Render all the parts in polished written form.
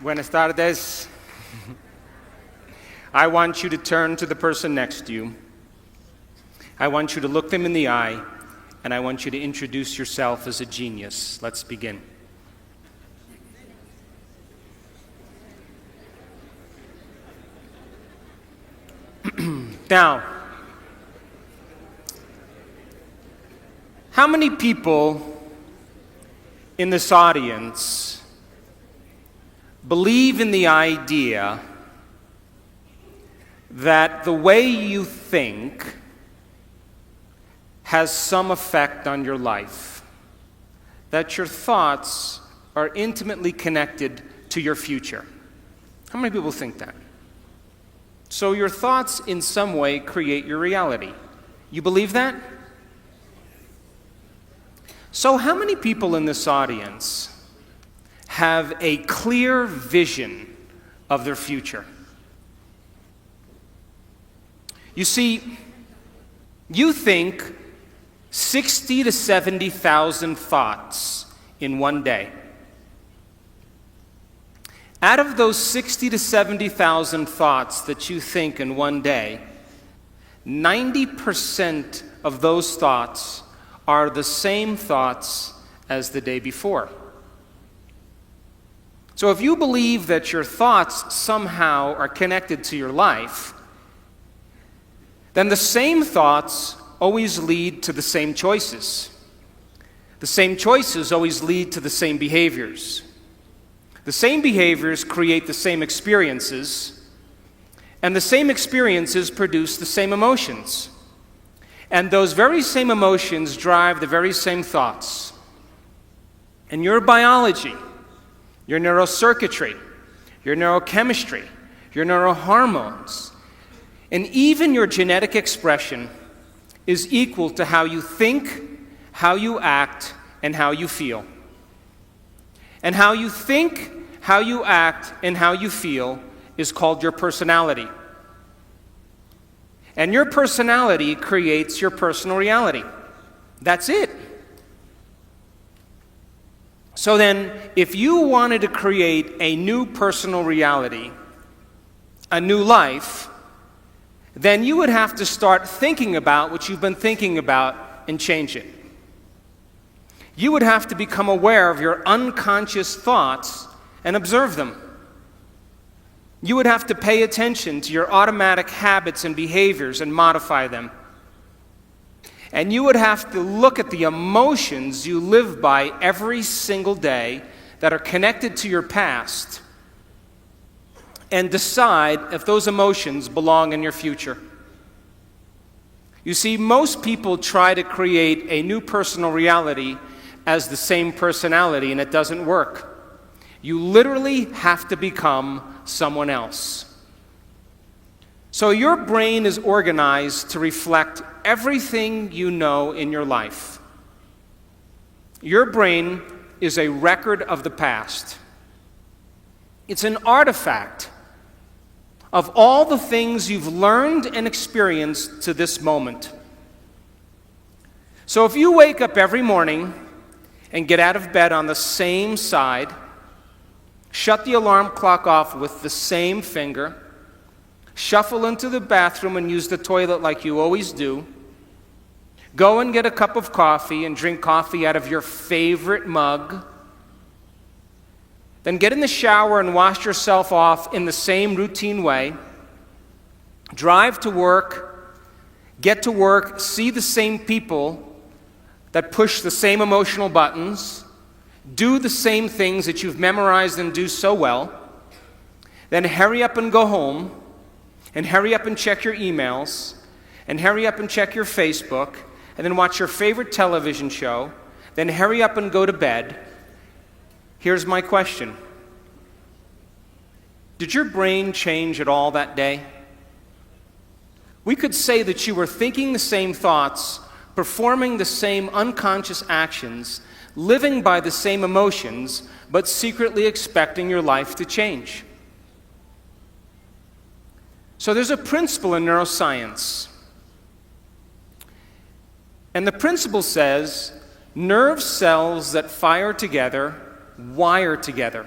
Buenas tardes. I want you to turn to the person next to you. I want you to look them in the eye, and I want you to introduce yourself as a genius. Let's begin. Now, how many people in this audience believe in the idea that the way you think has some effect on your life? That your thoughts are intimately connected to your future? How many people think that? So your thoughts in some way create your reality. You believe that? So how many people in this audience have a clear vision of their future? You see, you think 60 to 70,000 thoughts in one day. Out of those 60 to 70,000 thoughts that you think in one day, 90% of those thoughts are the same thoughts as the day before. So if you believe that your thoughts somehow are connected to your life, then the same thoughts always lead to the same choices. The same choices always lead to the same behaviors. The same behaviors create the same experiences, and the same experiences produce the same emotions. And those very same emotions drive the very same thoughts. And your biology, your neurocircuitry, your neurochemistry, your neurohormones, and even your genetic expression is equal to how you think, how you act, and how you feel. And how you think, how you act, and how you feel is called your personality. And your personality creates your personal reality. That's it. So then, if you wanted to create a new personal reality, a new life, then you would have to start thinking about what you've been thinking about and change it. You would have to become aware of your unconscious thoughts and observe them. You would have to pay attention to your automatic habits and behaviors and modify them. And you would have to look at the emotions you live by every single day that are connected to your past and decide if those emotions belong in your future. You see, most people try to create a new personal reality as the same personality, and it doesn't work. You literally have to become someone else. So your brain is organized to reflect everything you know in your life. Your brain is a record of the past. It's an artifact of all the things you've learned and experienced to this moment. So if you wake up every morning and get out of bed on the same side, shut the alarm clock off with the same finger, shuffle into the bathroom and use the toilet like you always do, go and get a cup of coffee and drink coffee out of your favorite mug, then get in the shower and wash yourself off in the same routine way, drive to work, get to work, see the same people that push the same emotional buttons, do the same things that you've memorized and do so well, then hurry up and go home, and hurry up and check your emails, and hurry up and check your Facebook, and then watch your favorite television show, then hurry up and go to bed. Here's my question. Did your brain change at all that day? We could say that you were thinking the same thoughts, performing the same unconscious actions, living by the same emotions, but secretly expecting your life to change. So there's a principle in neuroscience. And the principle says Nerve cells that fire together wire together.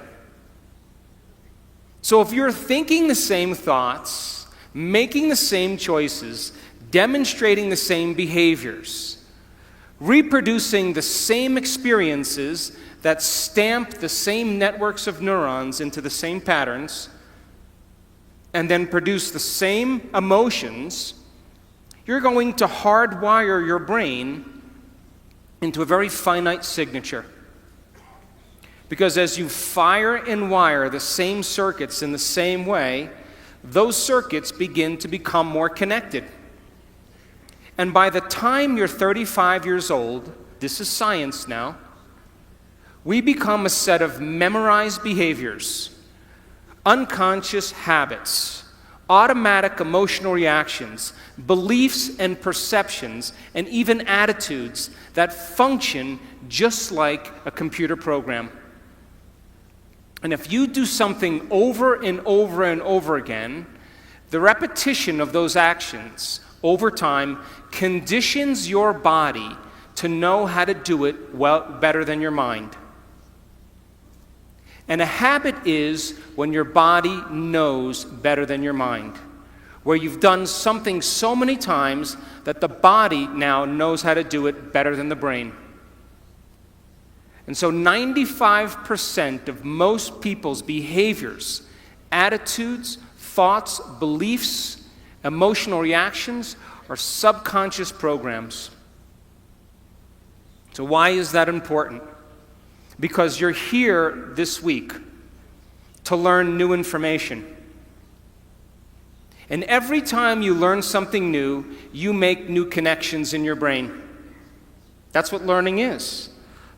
So if you're thinking the same thoughts, making the same choices, demonstrating the same behaviors, reproducing the same experiences that stamp the same networks of neurons into the same patterns, and then produce the same emotions, you're going to hardwire your brain into a very finite signature. Because as you fire and wire the same circuits in the same way, those circuits begin to become more connected. And by the time you're 35 years old, this is science now, we become a set of memorized behaviors, unconscious habits, automatic emotional reactions, beliefs and perceptions, and even attitudes that function just like a computer program. And if you do something over and over and over again, the repetition of those actions over time conditions your body to know how to do it better than your mind. And a habit is when your body knows better than your mind, where you've done something so many times that the body now knows how to do it better than the brain. And so 95% of most people's behaviors, attitudes, thoughts, beliefs, emotional reactions are subconscious programs. So why is that important? Because you're here this week to learn new information. And every time you learn something new, you make new connections in your brain. That's what learning is.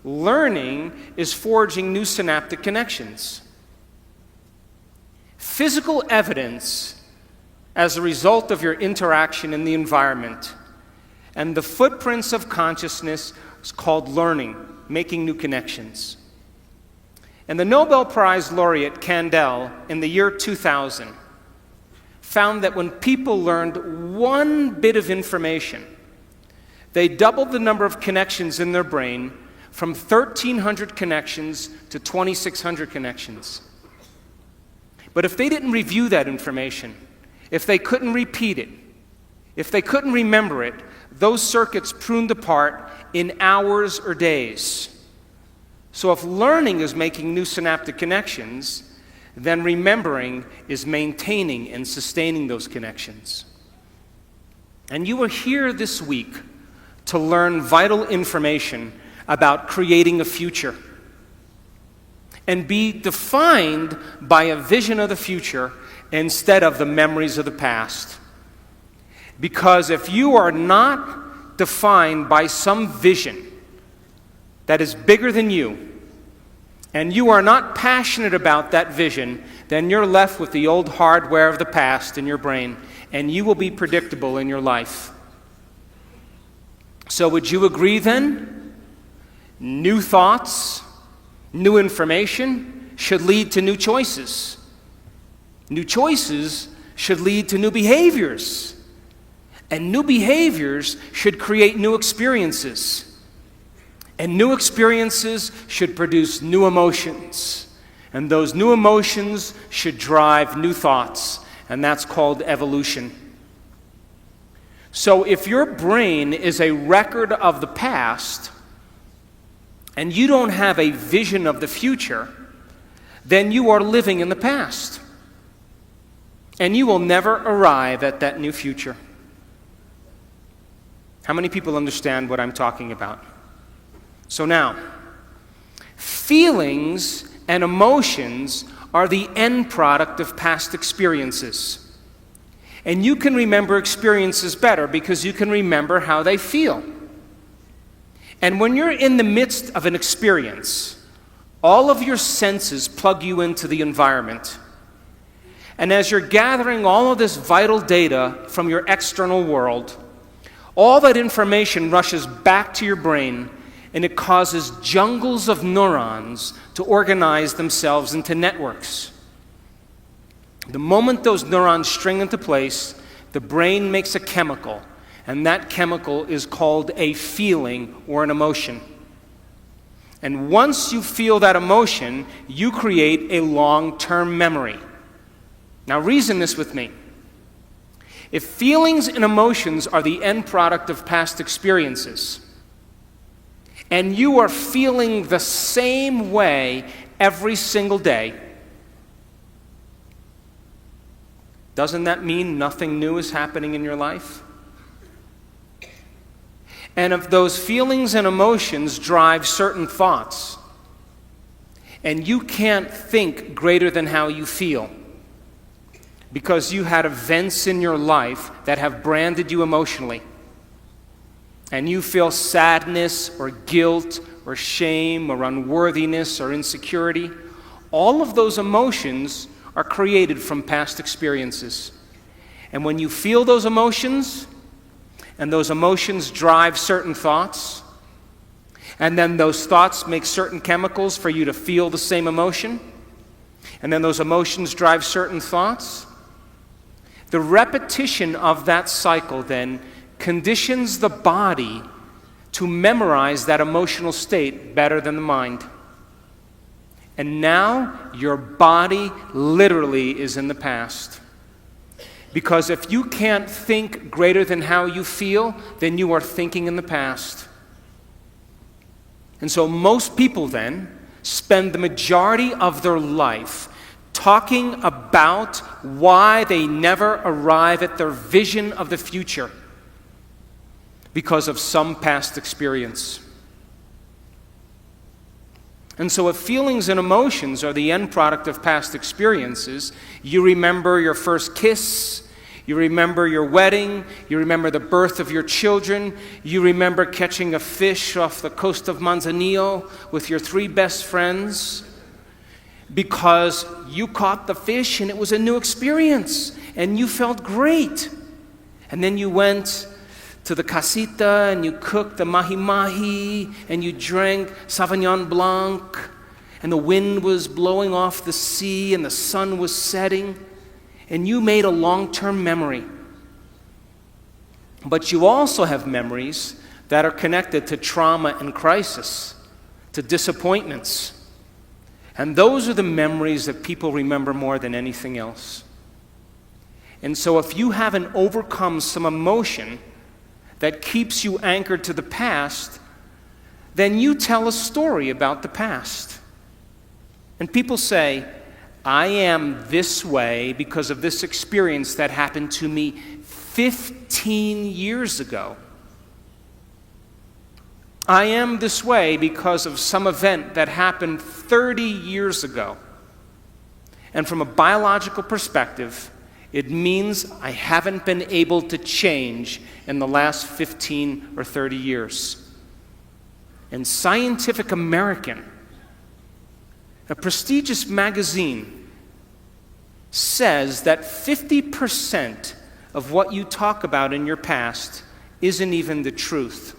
Learning is forging new synaptic connections. Physical evidence as a result of your interaction in the environment and the footprints of consciousness is called learning, making new connections. And the Nobel Prize laureate Kandel in the year 2000 found that when people learned one bit of information, they doubled the number of connections in their brain from 1,300 connections to 2,600 connections. But if they didn't review that information, if they couldn't repeat it, if they couldn't remember it, those circuits pruned apart in hours or days. So if learning is making new synaptic connections, then remembering is maintaining and sustaining those connections. And you are here this week to learn vital information about creating a future and be defined by a vision of the future instead of the memories of the past. Because if you are not defined by some vision that is bigger than you, and you are not passionate about that vision, then you're left with the old hardware of the past in your brain, and you will be predictable in your life. So would you agree then? New thoughts, new information should lead to new choices. New choices should lead to new behaviors. And new behaviors should create new experiences. And new experiences should produce new emotions. And those new emotions should drive new thoughts. And that's called evolution. So if your brain is a record of the past, and you don't have a vision of the future, then you are living in the past. And you will never arrive at that new future. How many people understand what I'm talking about? So now, feelings and emotions are the end product of past experiences. And you can remember experiences better because you can remember how they feel. And when you're in the midst of an experience, all of your senses plug you into the environment. And as you're gathering all of this vital data from your external world, all that information rushes back to your brain, and it causes jungles of neurons to organize themselves into networks. The moment those neurons string into place, the brain makes a chemical, and that chemical is called a feeling or an emotion. And once you feel that emotion, you create a long-term memory. Now reason this with me. If feelings and emotions are the end product of past experiences, and you are feeling the same way every single day, doesn't that mean nothing new is happening in your life? And if those feelings and emotions drive certain thoughts, and you can't think greater than how you feel, because you had events in your life that have branded you emotionally, and you feel sadness or guilt or shame or unworthiness or insecurity, all of those emotions are created from past experiences. And when you feel those emotions, and those emotions drive certain thoughts, and then those thoughts make certain chemicals for you to feel the same emotion, and then those emotions drive certain thoughts, the repetition of that cycle then conditions the body to memorize that emotional state better than the mind. And now your body literally is in the past. Because if you can't think greater than how you feel, then you are thinking in the past. And so most people then spend the majority of their life talking about why they never arrive at their vision of the future because of some past experience. And so if feelings and emotions are the end product of past experiences, you remember your first kiss, you remember your wedding, you remember the birth of your children, you remember catching a fish off the coast of Manzanillo with your 3 best friends, because you caught the fish and it was a new experience and you felt great. And then you went to the casita and you cooked the mahi-mahi and you drank Sauvignon Blanc and the wind was blowing off the sea and the sun was setting and you made a long-term memory. But you also have memories that are connected to trauma and crisis, to disappointments. And those are the memories that people remember more than anything else. And so if you haven't overcome some emotion that keeps you anchored to the past, then you tell a story about the past. And people say, I am this way because of this experience that happened to me 15 years ago. I am this way because of some event that happened 30 years ago. And from a biological perspective, it means I haven't been able to change in the last 15 or 30 years. And Scientific American, a prestigious magazine, says that 50% of what you talk about in your past isn't even the truth.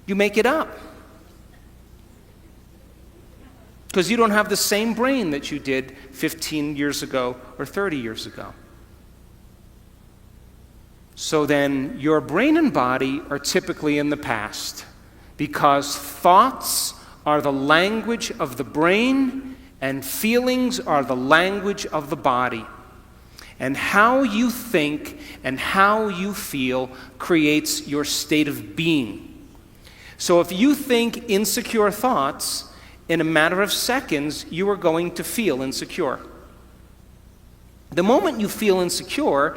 You make it up. Because you don't have the same brain that you did 15 years ago or 30 years ago. So then your brain and body are typically in the past because thoughts are the language of the brain and feelings are the language of the body. And how you think and how you feel creates your state of being. So if you think insecure thoughts, in a matter of seconds, you are going to feel insecure. The moment you feel insecure,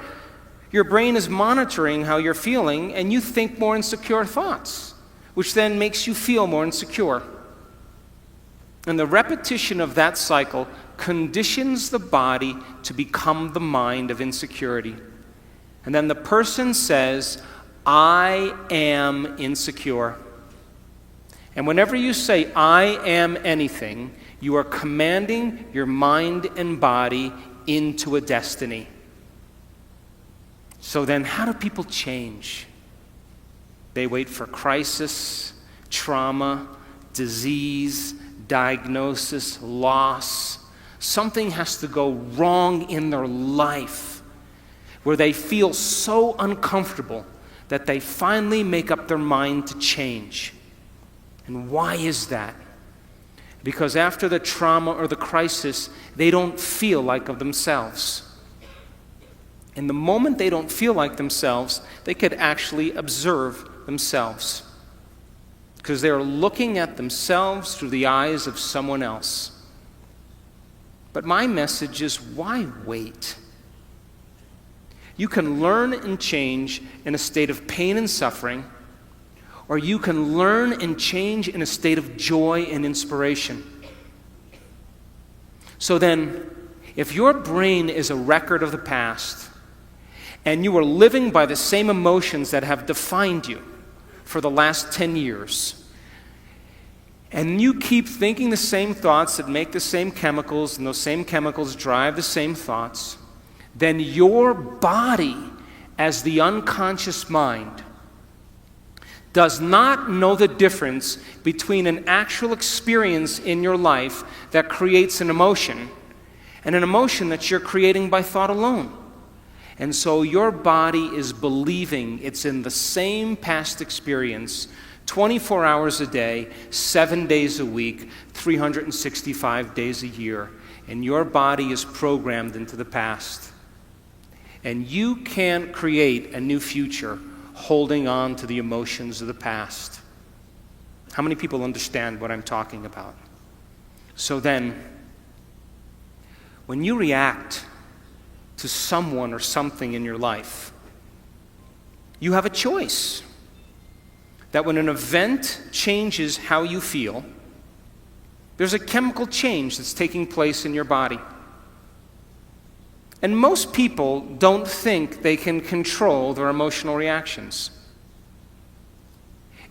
your brain is monitoring how you're feeling, and you think more insecure thoughts, which then makes you feel more insecure. And the repetition of that cycle conditions the body to become the mind of insecurity. And then the person says, I am insecure. And whenever you say, I am anything, you are commanding your mind and body into a destiny. So then, how do people change? They wait for crisis, trauma, disease, diagnosis, loss. Something has to go wrong in their life where they feel so uncomfortable that they finally make up their mind to change. And why is that? Because after the trauma or the crisis, they don't feel like of themselves. And the moment they don't feel like themselves, they could actually observe themselves. Because they're looking at themselves through the eyes of someone else. But my message is, why wait? You can learn and change in a state of pain and suffering, or you can learn and change in a state of joy and inspiration. So then, if your brain is a record of the past, and you are living by the same emotions that have defined you for the last 10 years, and you keep thinking the same thoughts that make the same chemicals, and those same chemicals drive the same thoughts, then your body, as the unconscious mind, does not know the difference between an actual experience in your life that creates an emotion and an emotion that you're creating by thought alone. And so your body is believing it's in the same past experience 24 hours a day, 7 days a week, 365 days a year. And your body is programmed into the past. And you can't create a new future holding on to the emotions of the past. How many people understand what I'm talking about? So then, when you react to someone or something in your life, you have a choice. That when an event changes how you feel, there's a chemical change that's taking place in your body. And most people don't think they can control their emotional reactions.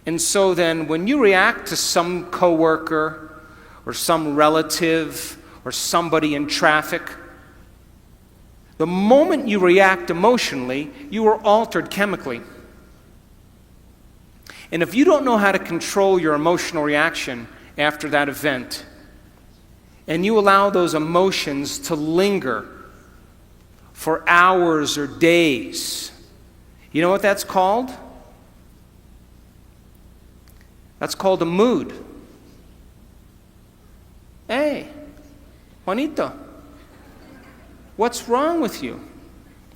And so then when you react to some coworker or some relative or somebody in traffic, the moment you react emotionally, you are altered chemically. And if you don't know how to control your emotional reaction after that event, and you allow those emotions to linger for hours or days, you know what that's called? That's called a mood. Hey, Juanito, what's wrong with you?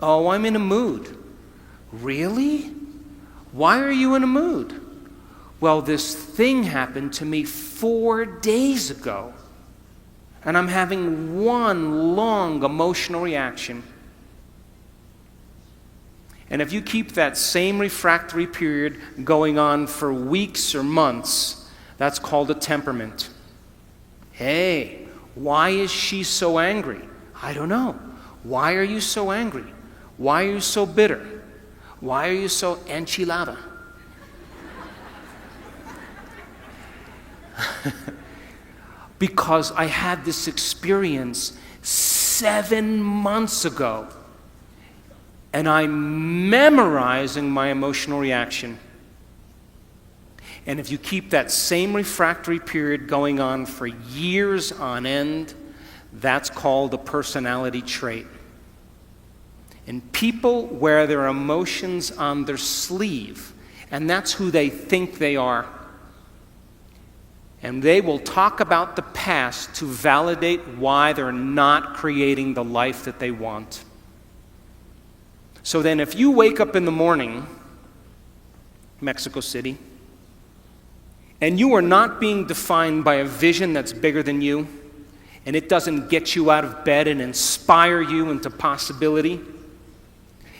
Oh, I'm in a mood. Really? Why are you in a mood? Well, this thing happened to me 4 days ago, and I'm having one long emotional reaction. And if you keep that same refractory period going on for weeks or months, that's called a temperament. Hey, why is she so angry? I don't know. Why are you so angry? Why are you so bitter? Why are you so enchilada? Because I had this experience 7 months ago. And I'm memorizing my emotional reaction. And if you keep that same refractory period going on for years on end, that's called a personality trait. And people wear their emotions on their sleeve, and that's who they think they are. And they will talk about the past to validate why they're not creating the life that they want. So then if you wake up in the morning, Mexico City, and you are not being defined by a vision that's bigger than you, and it doesn't get you out of bed and inspire you into possibility,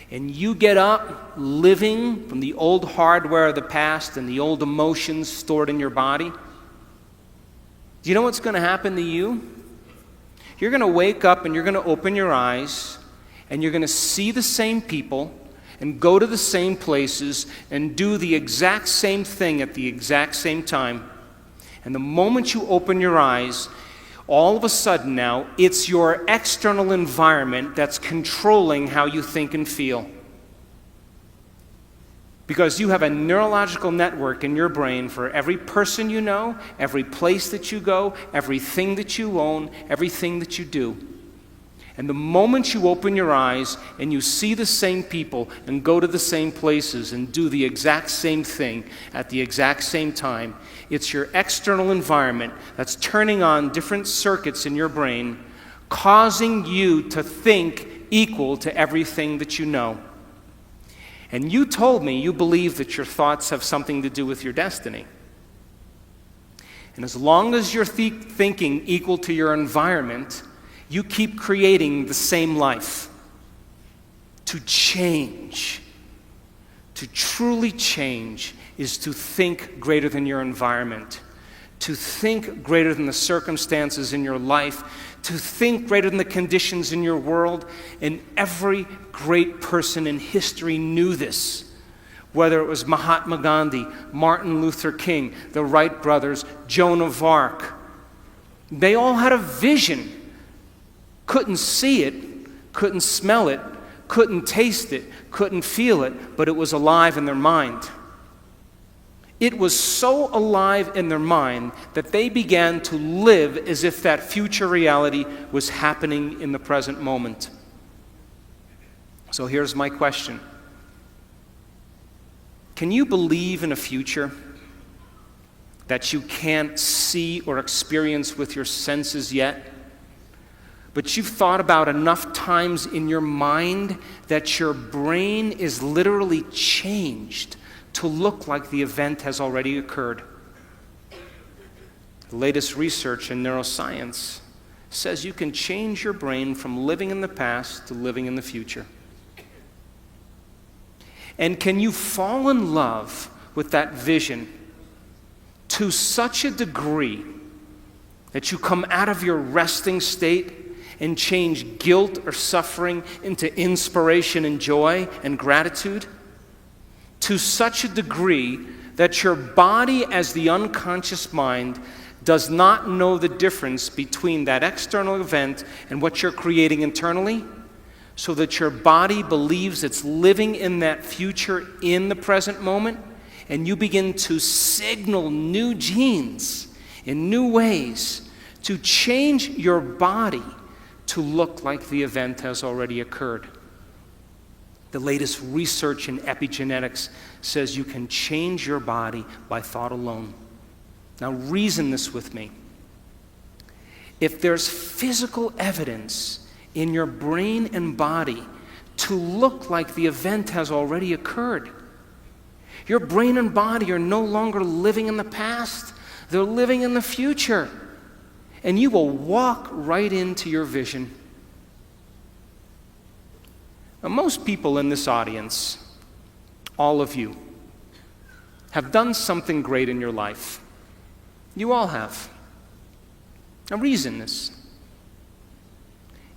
and you get up living from the old hardware of the past and the old emotions stored in your body, do you know what's going to happen to you? You're going to wake up and you're going to open your eyes and you're going to see the same people and go to the same places and do the exact same thing at the exact same time. And the moment you open your eyes, all of a sudden now, it's your external environment that's controlling how you think and feel. Because you have a neurological network in your brain for every person you know, every place that you go, everything that you own, everything that you do. And the moment you open your eyes and you see the same people and go to the same places and do the exact same thing at the exact same time, it's your external environment that's turning on different circuits in your brain, causing you to think equal to everything that you know. And you told me you believe that your thoughts have something to do with your destiny. And as long as you're thinking equal to your environment, you keep creating the same life. To change, to truly change, is to think greater than your environment, to think greater than the circumstances in your life, to think greater than the conditions in your world. And every great person in history knew this. Whether it was Mahatma Gandhi, Martin Luther King, the Wright brothers, Joan of Arc, they all had a vision. Couldn't see it, couldn't smell it, couldn't taste it, couldn't feel it, but it was alive in their mind. It was so alive in their mind that they began to live as if that future reality was happening in the present moment. So here's my question. Can you believe in a future that you can't see or experience with your senses yet? But you've thought about enough times in your mind that your brain is literally changed to look like the event has already occurred. The latest research in neuroscience says you can change your brain from living in the past to living in the future. And can you fall in love with that vision to such a degree that you come out of your resting state and change guilt or suffering into inspiration and joy and gratitude? To such a degree that your body, as the unconscious mind, does not know the difference between that external event and what you're creating internally, so that your body believes it's living in that future in the present moment, and you begin to signal new genes in new ways to change your body to look like the event has already occurred. The latest research in epigenetics says you can change your body by thought alone. Now reason this with me. If there's physical evidence in your brain and body to look like the event has already occurred, your brain and body are no longer living in the past, they're living in the future. And you will walk right into your vision. Now, most people in this audience, all of you, have done something great in your life. You all have. Now reason this.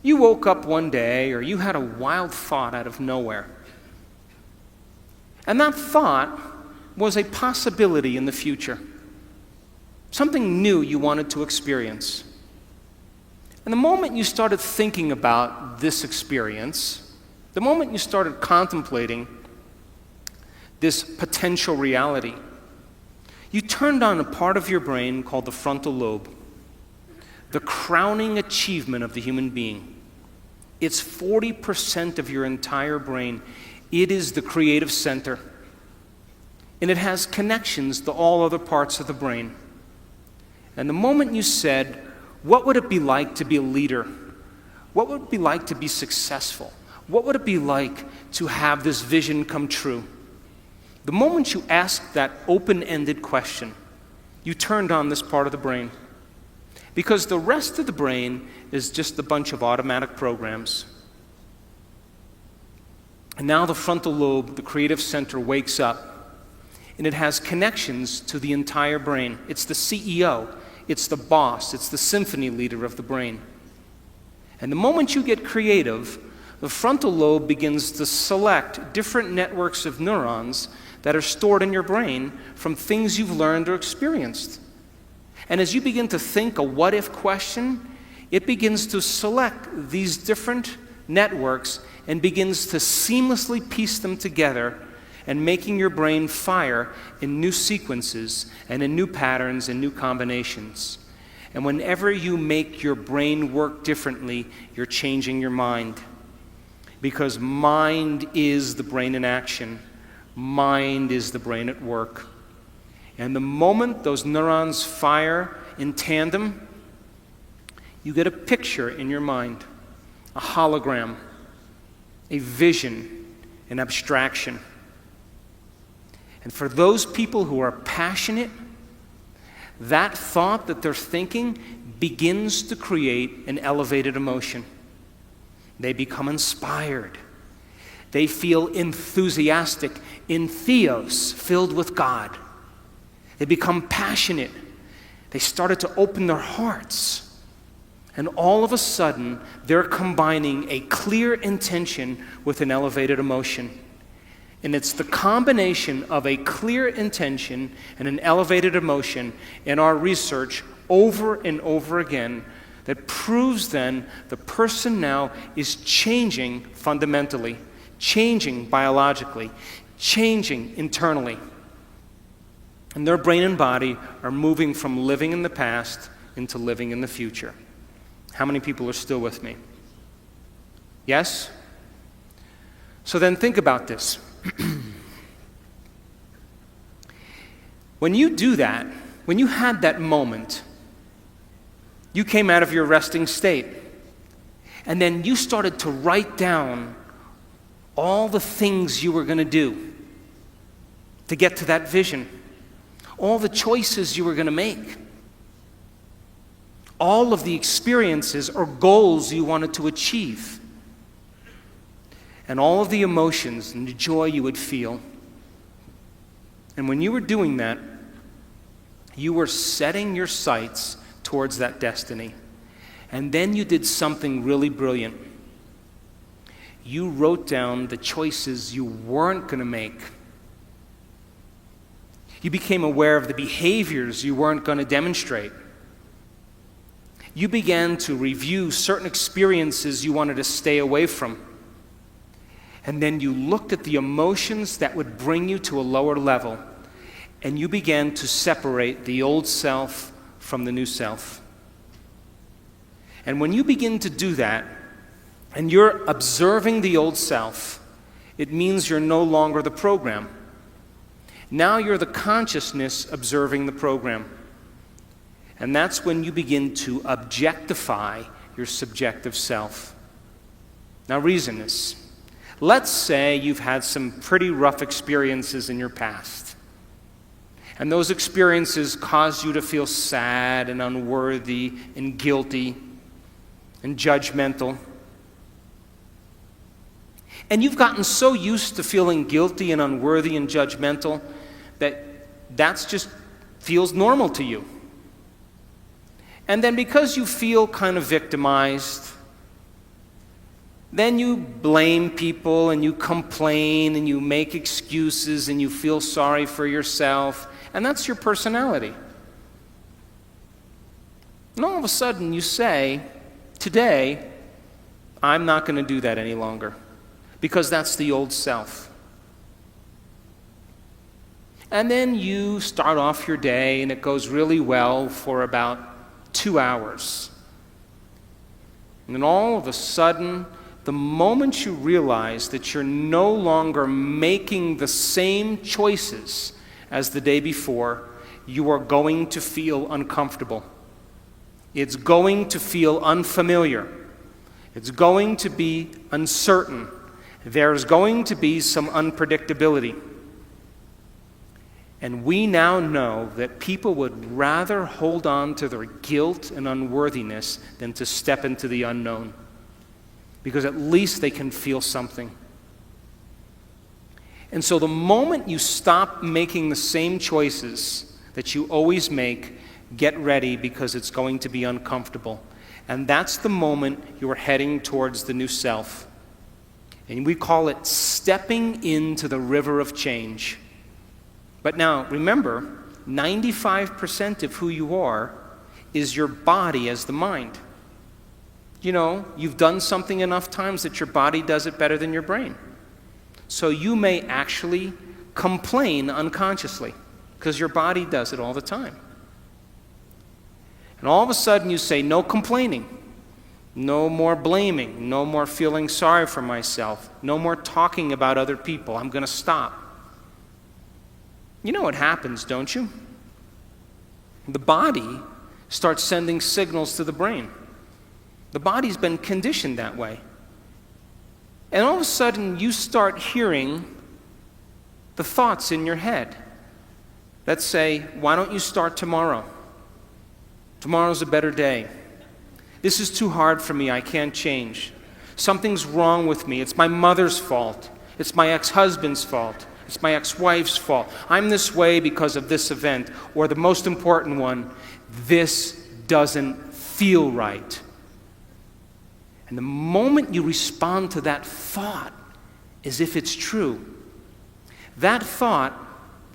You woke up one day, or you had a wild thought out of nowhere. And that thought was a possibility in the future. Something new you wanted to experience. And the moment you started thinking about this experience, the moment you started contemplating this potential reality, you turned on a part of your brain called the frontal lobe, the crowning achievement of the human being. It's 40% of your entire brain. It is the creative center. And it has connections to all other parts of the brain. And the moment you said, what would it be like to be a leader? What would it be like to be successful? What would it be like to have this vision come true? The moment you asked that open-ended question, you turned on this part of the brain. Because the rest of the brain is just a bunch of automatic programs. And now the frontal lobe, the creative center, wakes up. And it has connections to the entire brain. It's the CEO. It's the boss. It's the symphony leader of the brain. And the moment you get creative, the frontal lobe begins to select different networks of neurons that are stored in your brain from things you've learned or experienced. And as you begin to think a what-if question, it begins to select these different networks and begins to seamlessly piece them together, and making your brain fire in new sequences and in new patterns and new combinations. And whenever you make your brain work differently, you're changing your mind. Because mind is the brain in action. Mind is the brain at work. And the moment those neurons fire in tandem, you get a picture in your mind, a hologram, a vision, an abstraction. And for those people who are passionate, that thought that they're thinking begins to create an elevated emotion. They become inspired. They feel enthusiastic, in theos, filled with God. They become passionate. They started to open their hearts. And all of a sudden, they're combining a clear intention with an elevated emotion. And it's the combination of a clear intention and an elevated emotion in our research over and over again that proves then the person now is changing fundamentally, changing biologically, changing internally. And their brain and body are moving from living in the past into living in the future. How many people are still with me? Yes? So then think about this. When you do that, when you had that moment, you came out of your resting state, and then you started to write down all the things you were going to do to get to that vision, all the choices you were going to make, all of the experiences or goals you wanted to achieve, and all of the emotions and the joy you would feel. And when you were doing that, you were setting your sights towards that destiny. And then you did something really brilliant. You wrote down the choices you weren't going to make. You became aware of the behaviors you weren't going to demonstrate. You began to review certain experiences you wanted to stay away from. And then you looked at the emotions that would bring you to a lower level, and you began to separate the old self from the new self. And when you begin to do that, and you're observing the old self, it means you're no longer the program. Now you're the consciousness observing the program. And that's when you begin to objectify your subjective self. Now reason this. Let's say you've had some pretty rough experiences in your past. And those experiences caused you to feel sad and unworthy and guilty and judgmental. And you've gotten so used to feeling guilty and unworthy and judgmental that that's just feels normal to you. And then because you feel kind of victimized, then you blame people and you complain and you make excuses and you feel sorry for yourself, and that's your personality. And all of a sudden you say, today, I'm not going to do that any longer, because that's the old self. And then you start off your day and it goes really well for about 2 hours. And then all of a sudden, the moment you realize that you're no longer making the same choices as the day before, you are going to feel uncomfortable. It's going to feel unfamiliar. It's going to be uncertain. There's going to be some unpredictability. And we now know that people would rather hold on to their guilt and unworthiness than to step into the unknown, because at least they can feel something. And so the moment you stop making the same choices that you always make, get ready, because it's going to be uncomfortable. And that's the moment you're heading towards the new self. And we call it stepping into the river of change. But now, remember, 95% of who you are is your body as the mind. You know, you've done something enough times that your body does it better than your brain. So you may actually complain unconsciously, because your body does it all the time. And all of a sudden you say, no complaining, no more blaming, no more feeling sorry for myself, no more talking about other people. I'm going to stop. You know what happens, don't you? The body starts sending signals to the brain. The body's been conditioned that way. And all of a sudden you start hearing the thoughts in your head that say, why don't you start tomorrow? Tomorrow's a better day. This is too hard for me, I can't change. Something's wrong with me. It's my mother's fault. It's my ex-husband's fault. It's my ex-wife's fault. I'm this way because of this event. Or the most important one, this doesn't feel right. And the moment you respond to that thought as if it's true, that thought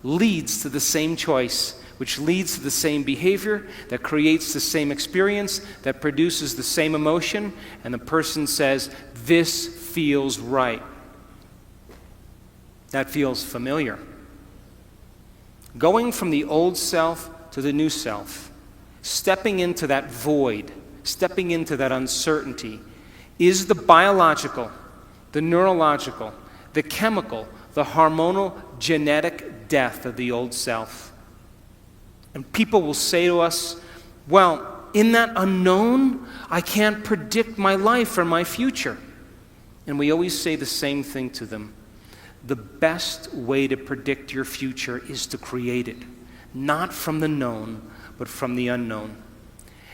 leads to the same choice, which leads to the same behavior, that creates the same experience, that produces the same emotion, and the person says, this feels right. That feels familiar. Going from the old self to the new self, stepping into that void, stepping into that uncertainty, is the biological, the neurological, the chemical, the hormonal, genetic death of the old self. And people will say to us, well, in that unknown, I can't predict my life or my future. And we always say the same thing to them. The best way to predict your future is to create it, not from the known, but from the unknown.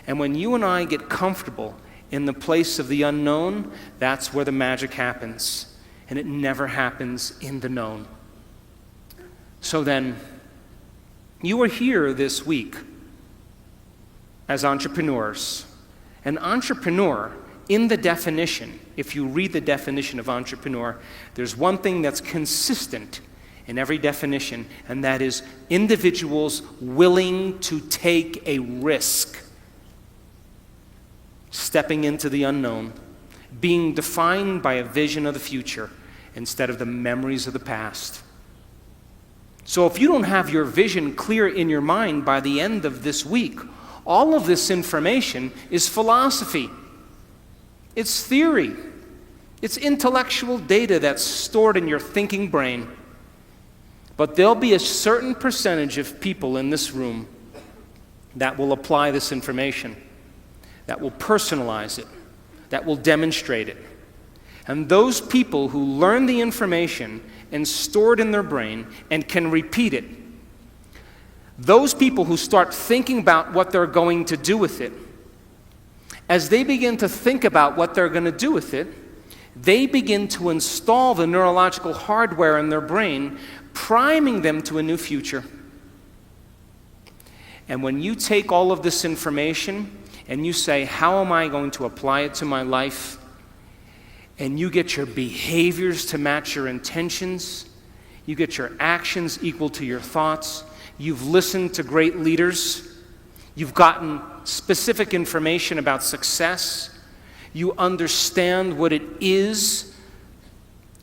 And when you and I get comfortable in the place of the unknown, that's where the magic happens. And it never happens in the known. So then, you are here this week as entrepreneurs. An entrepreneur, in the definition, if you read the definition of entrepreneur, there's one thing that's consistent in every definition, and that is individuals willing to take a risk, stepping into the unknown, being defined by a vision of the future instead of the memories of the past. So if you don't have your vision clear in your mind by the end of this week, all of this information is philosophy. It's theory. It's intellectual data that's stored in your thinking brain. But there'll be a certain percentage of people in this room that will apply this information, that will personalize it, that will demonstrate it. And those people who learn the information and store it in their brain and can repeat it, those people who start thinking about what they're going to do with it, as they begin to think about what they're going to do with it, they begin to install the neurological hardware in their brain, priming them to a new future. And when you take all of this information and you say, how am I going to apply it to my life? And you get your behaviors to match your intentions, you get your actions equal to your thoughts, you've listened to great leaders, you've gotten specific information about success, you understand what it is,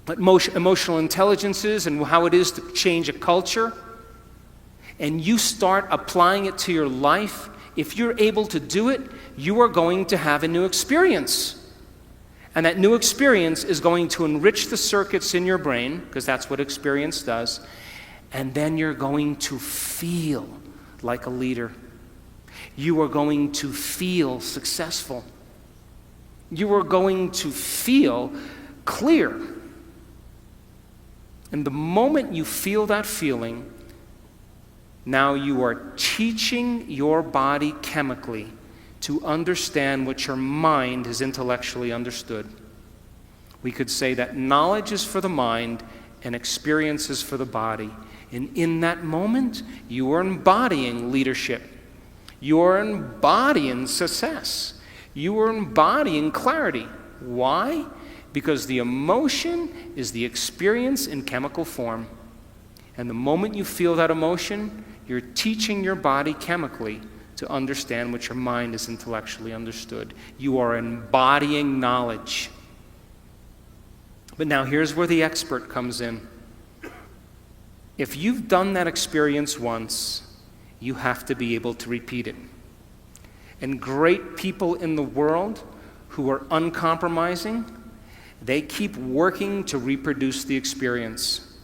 what emotional intelligence is, and how it is to change a culture, and you start applying it to your life, if you're able to do it, you are going to have a new experience. And that new experience is going to enrich the circuits in your brain, because that's what experience does, and then you're going to feel like a leader. You are going to feel successful. You are going to feel clear. And the moment you feel that feeling, now you are teaching your body chemically to understand what your mind has intellectually understood. We could say that knowledge is for the mind and experience is for the body. And in that moment, you are embodying leadership. You are embodying success. You are embodying clarity. Why? Because the emotion is the experience in chemical form. And the moment you feel that emotion, you're teaching your body chemically to understand what your mind has intellectually understood. You are embodying knowledge. But now here's where the expert comes in. If you've done that experience once, you have to be able to repeat it. And great people in the world who are uncompromising, they keep working to reproduce the experience.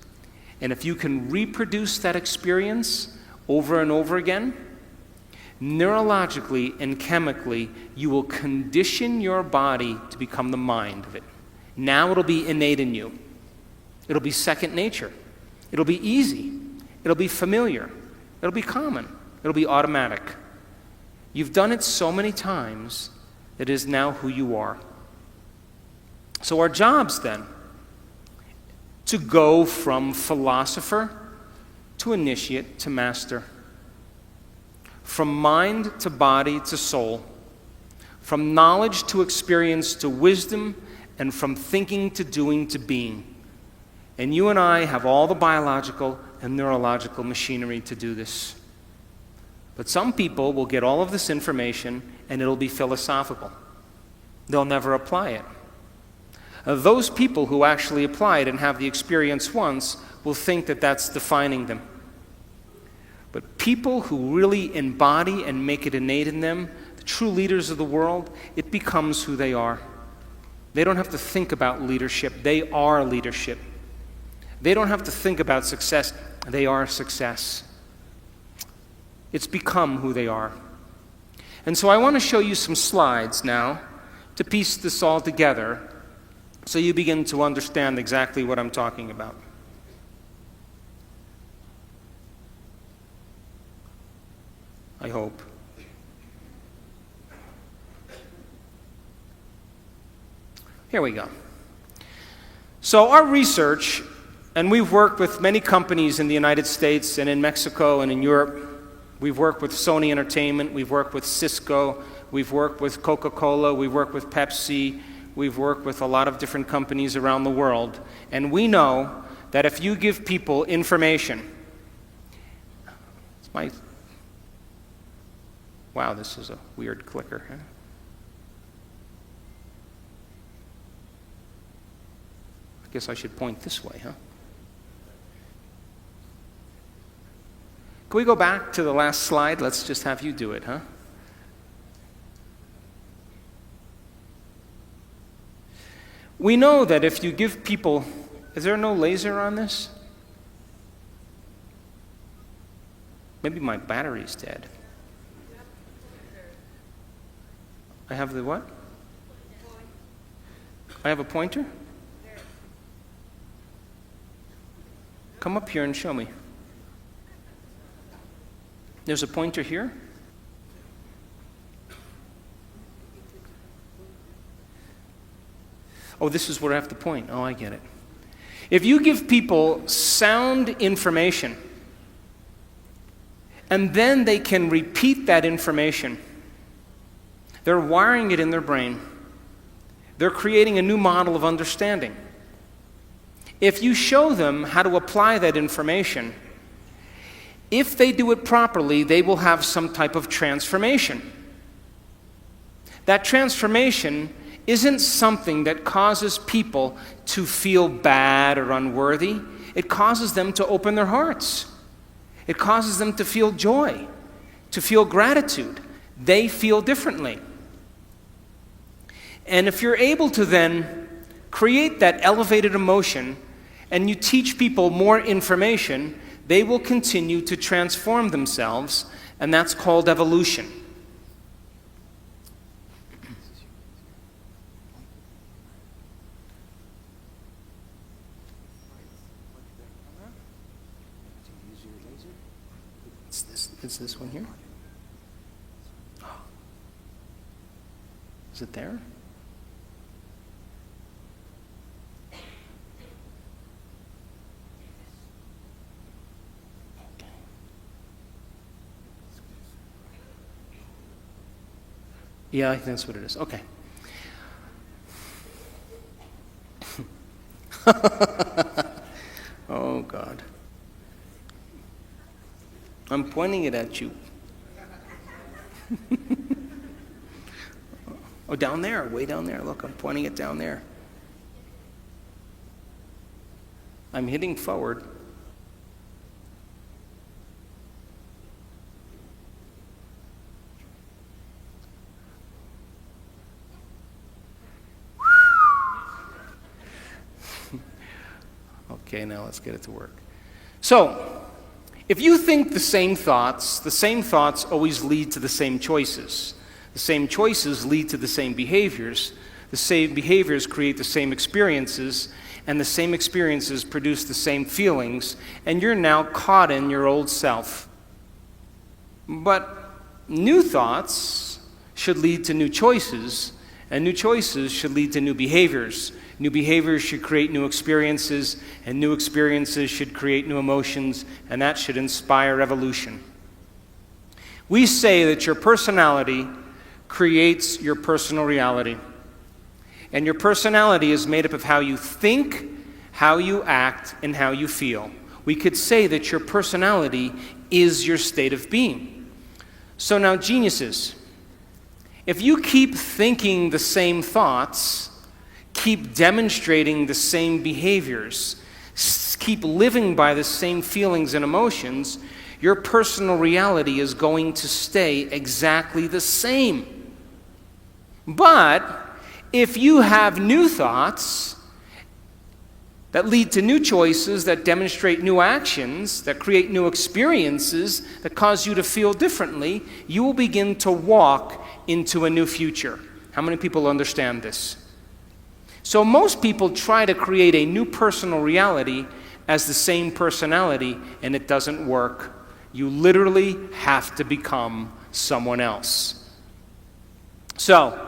And if you can reproduce that experience over and over again, neurologically and chemically, you will condition your body to become the mind of it. Now it'll be innate in you. It'll be second nature. It'll be easy. It'll be familiar. It'll be common. It'll be automatic. You've done it so many times that it is now who you are. So our job's then to go from philosopher to initiate to master. From mind to body to soul. From knowledge to experience to wisdom, and from thinking to doing to being. And you and I have all the biological and neurological machinery to do this. But some people will get all of this information and it'll be philosophical. They'll never apply it. Those people who actually apply it and have the experience once will think that that's defining them. But people who really embody and make it innate in them, the true leaders of the world, it becomes who they are. They don't have to think about leadership. They are leadership. They don't have to think about success. They are success. It's become who they are. And so I want to show you some slides now to piece this all together so you begin to understand exactly what I'm talking about. I hope. Here we go. So our research, and we've worked with many companies in the United States and in Mexico and in Europe. We've worked with Sony Entertainment, we've worked with Cisco, we've worked with Coca-Cola, we've worked with Pepsi, we've worked with a lot of different companies around the world. And we know that if you give people information, wow, this is a weird clicker, huh? I guess I should point this way, huh? Can we go back to the last slide? Let's just have you do it, huh? We know that if you give people... Is there no laser on this? Maybe my battery's dead. I have the what? I have a pointer? Come up here and show me. There's a pointer here. Oh, this is where I have to point. Oh, I get it. If you give people sound information, and then they can repeat that information, they're wiring it in their brain. They're creating a new model of understanding. If you show them how to apply that information, if they do it properly, they will have some type of transformation. That transformation isn't something that causes people to feel bad or unworthy. It causes them to open their hearts. It causes them to feel joy, to feel gratitude. They feel differently. And if you're able to then create that elevated emotion and you teach people more information, they will continue to transform themselves, and that's called evolution. It's this one here? Is it there? Yeah, I think that's what it is. Okay. Oh, God. I'm pointing it at you. Oh, down there, way down there. Look, I'm pointing it down there. I'm hitting forward. Okay, now let's get it to work. So, if you think the same thoughts always lead to the same choices. The same choices lead to the same behaviors. The same behaviors create the same experiences, and the same experiences produce the same feelings, and you're now caught in your old self. But new thoughts should lead to new choices, and new choices should lead to new behaviors. New behaviors should create new experiences, and new experiences should create new emotions, and that should inspire evolution. We say that your personality creates your personal reality. And your personality is made up of how you think, how you act, and how you feel. We could say that your personality is your state of being. So now, geniuses, if you keep thinking the same thoughts, keep demonstrating the same behaviors, keep living by the same feelings and emotions, your personal reality is going to stay exactly the same. But if you have new thoughts that lead to new choices, that demonstrate new actions, that create new experiences, that cause you to feel differently, you will begin to walk into a new future. How many people understand this? So most people try to create a new personal reality as the same personality, and it doesn't work. You literally have to become someone else. So,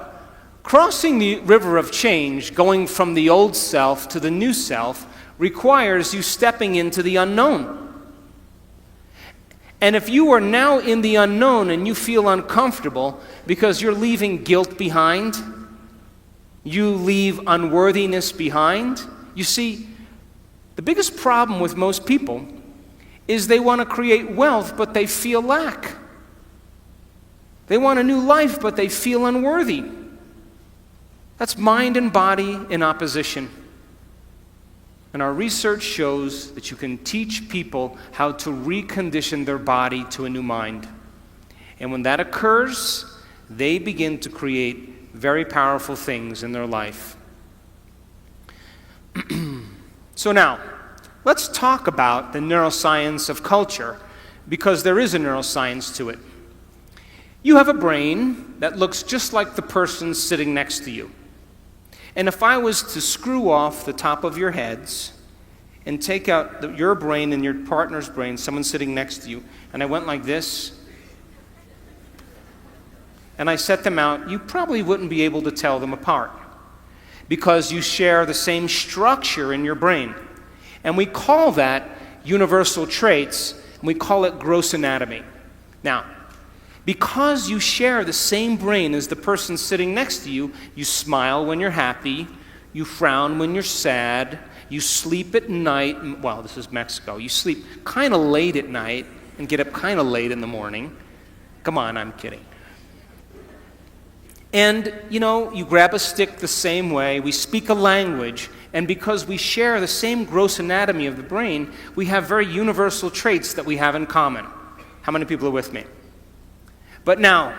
crossing the river of change, going from the old self to the new self, requires you stepping into the unknown. And if you are now in the unknown and you feel uncomfortable because you're leaving guilt behind, you leave unworthiness behind, you see, the biggest problem with most people is they want to create wealth, but they feel lack. They want a new life, but they feel unworthy. That's mind and body in opposition. And our research shows that you can teach people how to recondition their body to a new mind. And when that occurs, they begin to create very powerful things in their life. So now, let's talk about the neuroscience of culture, because there is a neuroscience to it. You have a brain that looks just like the person sitting next to you. And if I was to screw off the top of your heads and take out your brain and your partner's brain, someone sitting next to you, and I went like this, and I set them out, you probably wouldn't be able to tell them apart, because you share the same structure in your brain. And we call that universal traits, and we call it gross anatomy. Now, because you share the same brain as the person sitting next to you, you smile when you're happy, you frown when you're sad, you sleep at night, well, this is Mexico, you sleep kind of late at night and get up kind of late in the morning. Come on, I'm kidding. And, you grab a stick the same way, we speak a language, and because we share the same gross anatomy of the brain, we have very universal traits that we have in common. How many people are with me? But now,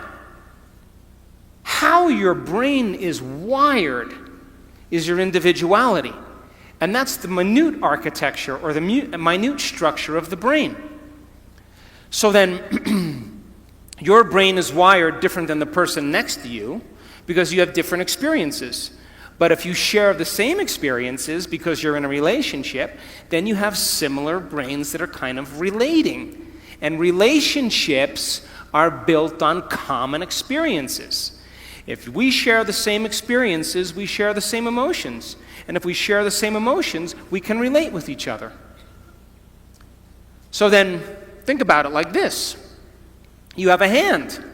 how your brain is wired is your individuality. And that's the minute architecture or the minute structure of the brain. So then, your brain is wired different than the person next to you because you have different experiences. But if you share the same experiences because you're in a relationship, then you have similar brains that are kind of relating. And relationships are built on common experiences. If we share the same experiences, we share the same emotions. And if we share the same emotions, we can relate with each other. So then, think about it like this. You have a hand.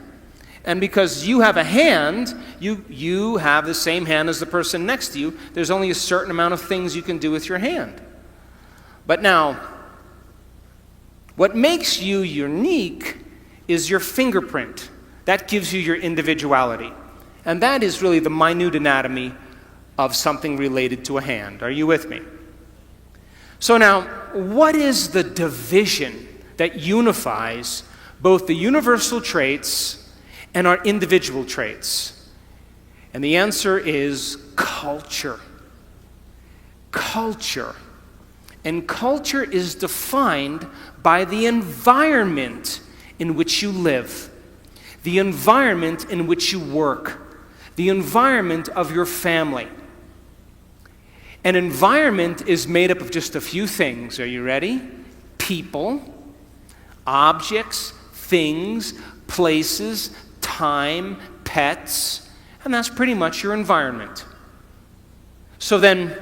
And because you have a hand, you have the same hand as the person next to you. There's only a certain amount of things you can do with your hand. But now, what makes you unique is your fingerprint. That gives you your individuality. And that is really the minute anatomy of something related to a hand. Are you with me? So now, what is the division that unifies both the universal traits and our individual traits? And the answer is culture. Culture. And culture is defined by the environment in which you live, the environment in which you work, the environment of your family. An environment is made up of just a few things. Are you ready? People, objects, things, places, time, pets, and that's pretty much your environment. So then,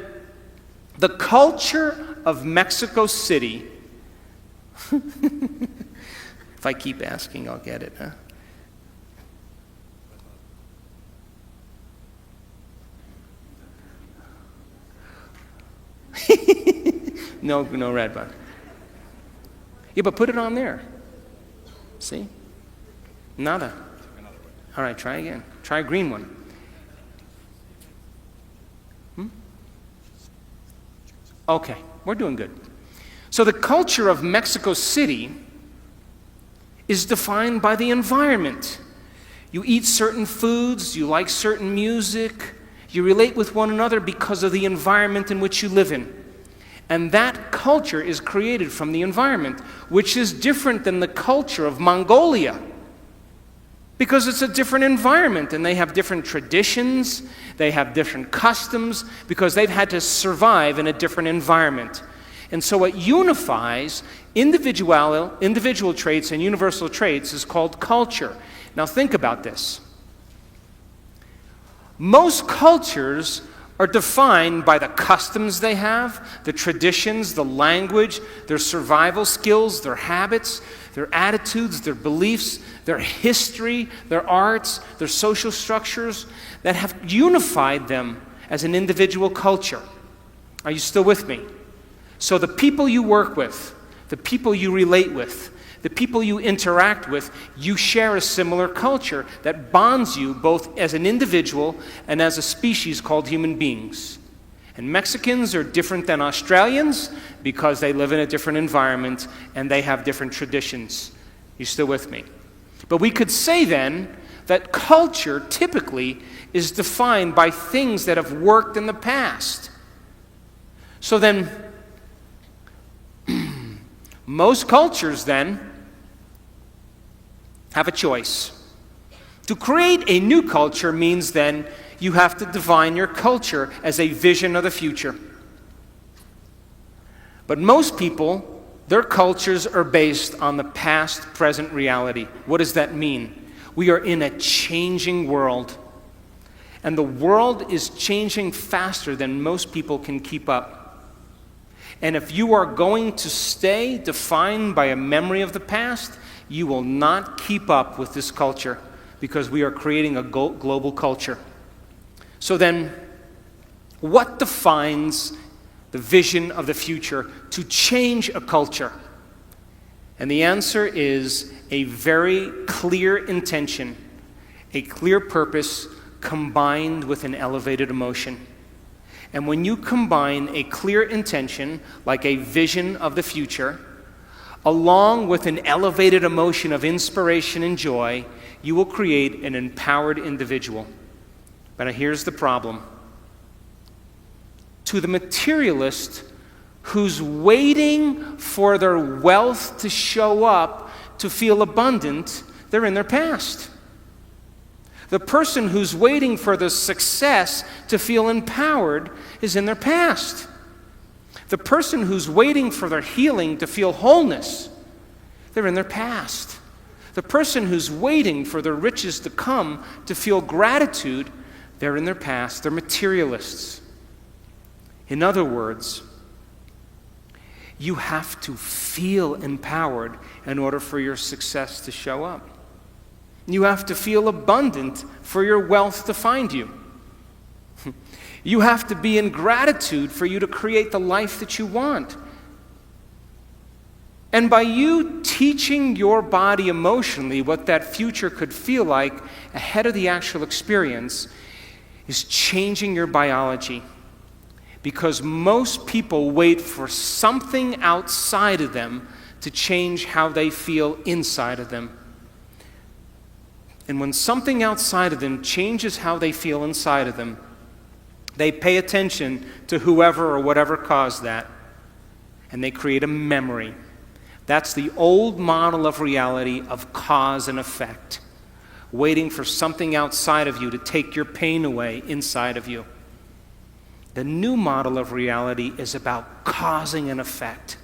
the culture of Mexico City, if I keep asking, I'll get it, huh? No red button. Yeah, but put it on there. See? Nada. All right, try again. Try a green one. Okay, we're doing good. So the culture of Mexico City is defined by the environment. You eat certain foods, you like certain music, you relate with one another because of the environment in which you live in. And that culture is created from the environment, which is different than the culture of Mongolia. Because it's a different environment, and they have different traditions, they have different customs, because they've had to survive in a different environment. And so what unifies individual traits and universal traits is called culture. Now think about this. Most cultures are defined by the customs they have, the traditions, the language, their survival skills, their habits, their attitudes, their beliefs, their history, their arts, their social structures that have unified them as an individual culture. Are you still with me? So the people you work with, the people you relate with, the people you interact with, you share a similar culture that bonds you both as an individual and as a species called human beings. And Mexicans are different than Australians because they live in a different environment and they have different traditions. You still with me? But we could say then that culture typically is defined by things that have worked in the past. So then, most cultures then have a choice. To create a new culture means then you have to define your culture as a vision of the future. But most people, their cultures are based on the past-present reality. What does that mean? We are in a changing world. And the world is changing faster than most people can keep up. And if you are going to stay defined by a memory of the past, you will not keep up with this culture because we are creating a global culture. So then, what defines the vision of the future to change a culture? And the answer is a very clear intention, a clear purpose combined with an elevated emotion. And when you combine a clear intention, like a vision of the future, along with an elevated emotion of inspiration and joy, you will create an empowered individual. But here's the problem. To the materialist who's waiting for their wealth to show up to feel abundant, they're in their past. The person who's waiting for the success to feel empowered is in their past. The person who's waiting for their healing to feel wholeness, they're in their past. The person who's waiting for their riches to come to feel gratitude, they're in their past. They're materialists. In other words, you have to feel empowered in order for your success to show up. You have to feel abundant for your wealth to find you. You have to be in gratitude for you to create the life that you want. And by you teaching your body emotionally what that future could feel like ahead of the actual experience is changing your biology. Because most people wait for something outside of them to change how they feel inside of them. And when something outside of them changes how they feel inside of them, they pay attention to whoever or whatever caused that. and they create a memory. That's the old model of reality of cause and effect, waiting for something outside of you to take your pain away inside of you. The new model of reality is about causing an effect.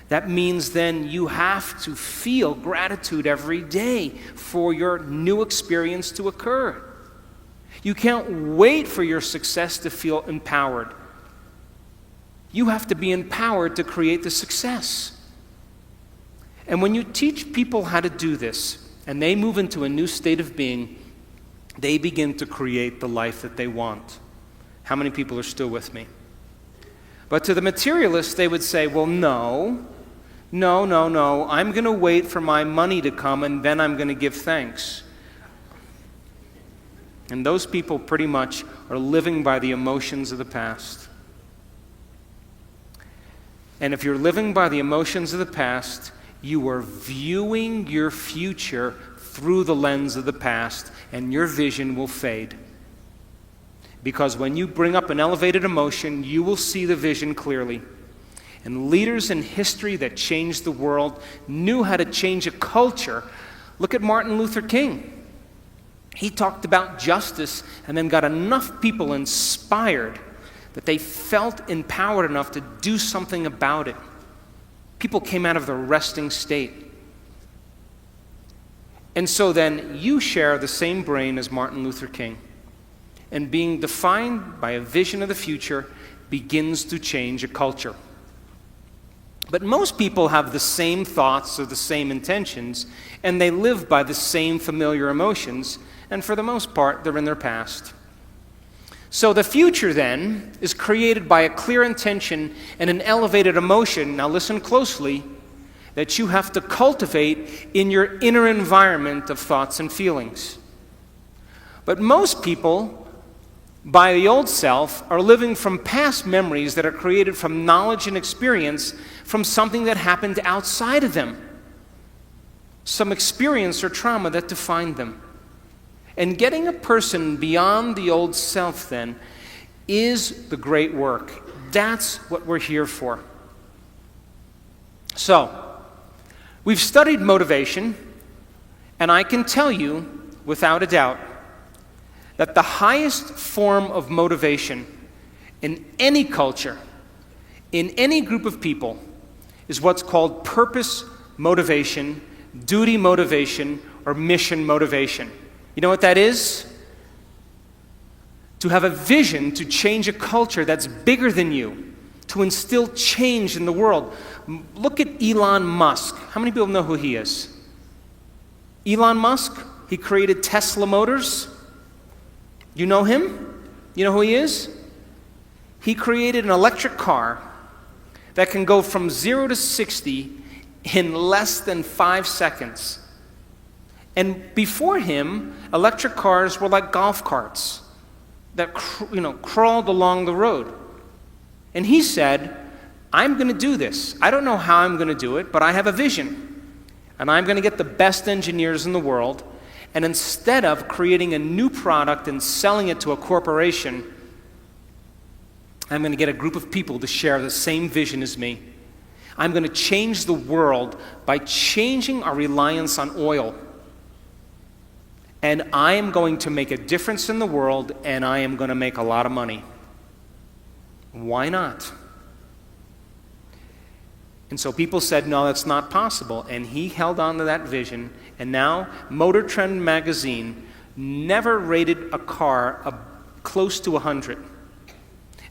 That means then you have to feel gratitude every day for your new experience to occur. You can't wait for your success to feel empowered. You have to be empowered to create the success. And when you teach people how to do this, and they move into a new state of being, they begin to create the life that they want. How many people are still with me? But to the materialists, they would say, well, no, I'm going to wait for my money to come and then I'm going to give thanks. And those people pretty much are living by the emotions of the past. And if you're living by the emotions of the past, you are viewing your future through the lens of the past, and your vision will fade. Because when you bring up an elevated emotion, you will see the vision clearly. And leaders in history that changed the world knew how to change a culture. Look at Martin Luther King. He talked about justice and then got enough people inspired that they felt empowered enough to do something about it. People came out of the resting state. And so then you share the same brain as Martin Luther King. And being defined by a vision of the future begins to change a culture. But most people have the same thoughts or the same intentions, and they live by the same familiar emotions, and for the most part, they're in their past. So the future then is created by a clear intention and an elevated emotion, now listen closely, that you have to cultivate in your inner environment of thoughts and feelings. But most people, by the old self, are living from past memories that are created from knowledge and experience from something that happened outside of them. Some experience or trauma that defined them. And getting a person beyond the old self, then, is the great work. That's what we're here for. So, we've studied motivation, and I can tell you, without a doubt, that the highest form of motivation in any culture, in any group of people, is what's called purpose motivation, duty motivation, or mission motivation. You know what that is? To have a vision to change a culture that's bigger than you, to instill change in the world. Look at Elon Musk. How many people know who he is? Elon Musk, he created Tesla Motors. You know him? You know who he is? He created an electric car that can go from 0 to 60 in less than 5 seconds. And before him, electric cars were like golf carts that crawled along the road. And he said, I'm going to do this. I don't know how I'm going to do it, but I have a vision. And I'm going to get the best engineers in the world. And instead of creating a new product and selling it to a corporation, I'm going to get a group of people to share the same vision as me. I'm going to change the world by changing our reliance on oil. And I am going to make a difference in the world, and I am going to make a lot of money. Why not? And so people said, no, that's not possible. And he held on to that vision. And now Motor Trend magazine never rated a car close to 100.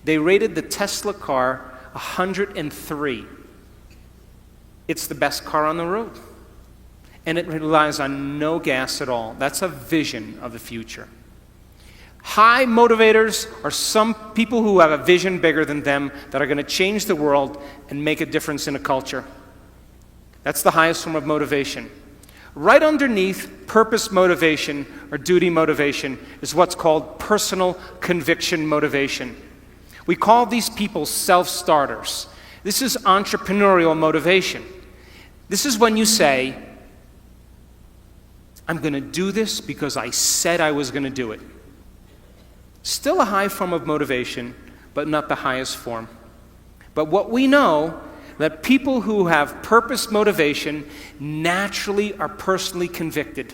They rated the Tesla car 103. It's the best car on the road. And it relies on no gas at all. That's a vision of the future. High motivators are some people who have a vision bigger than them that are going to change the world and make a difference in a culture. That's the highest form of motivation. Right underneath purpose motivation or duty motivation is what's called personal conviction motivation. We call these people self-starters. This is entrepreneurial motivation. This is when you say, I'm going to do this because I said I was going to do it. Still a high form of motivation, but not the highest form. But what we know that people who have purpose motivation naturally are personally convicted.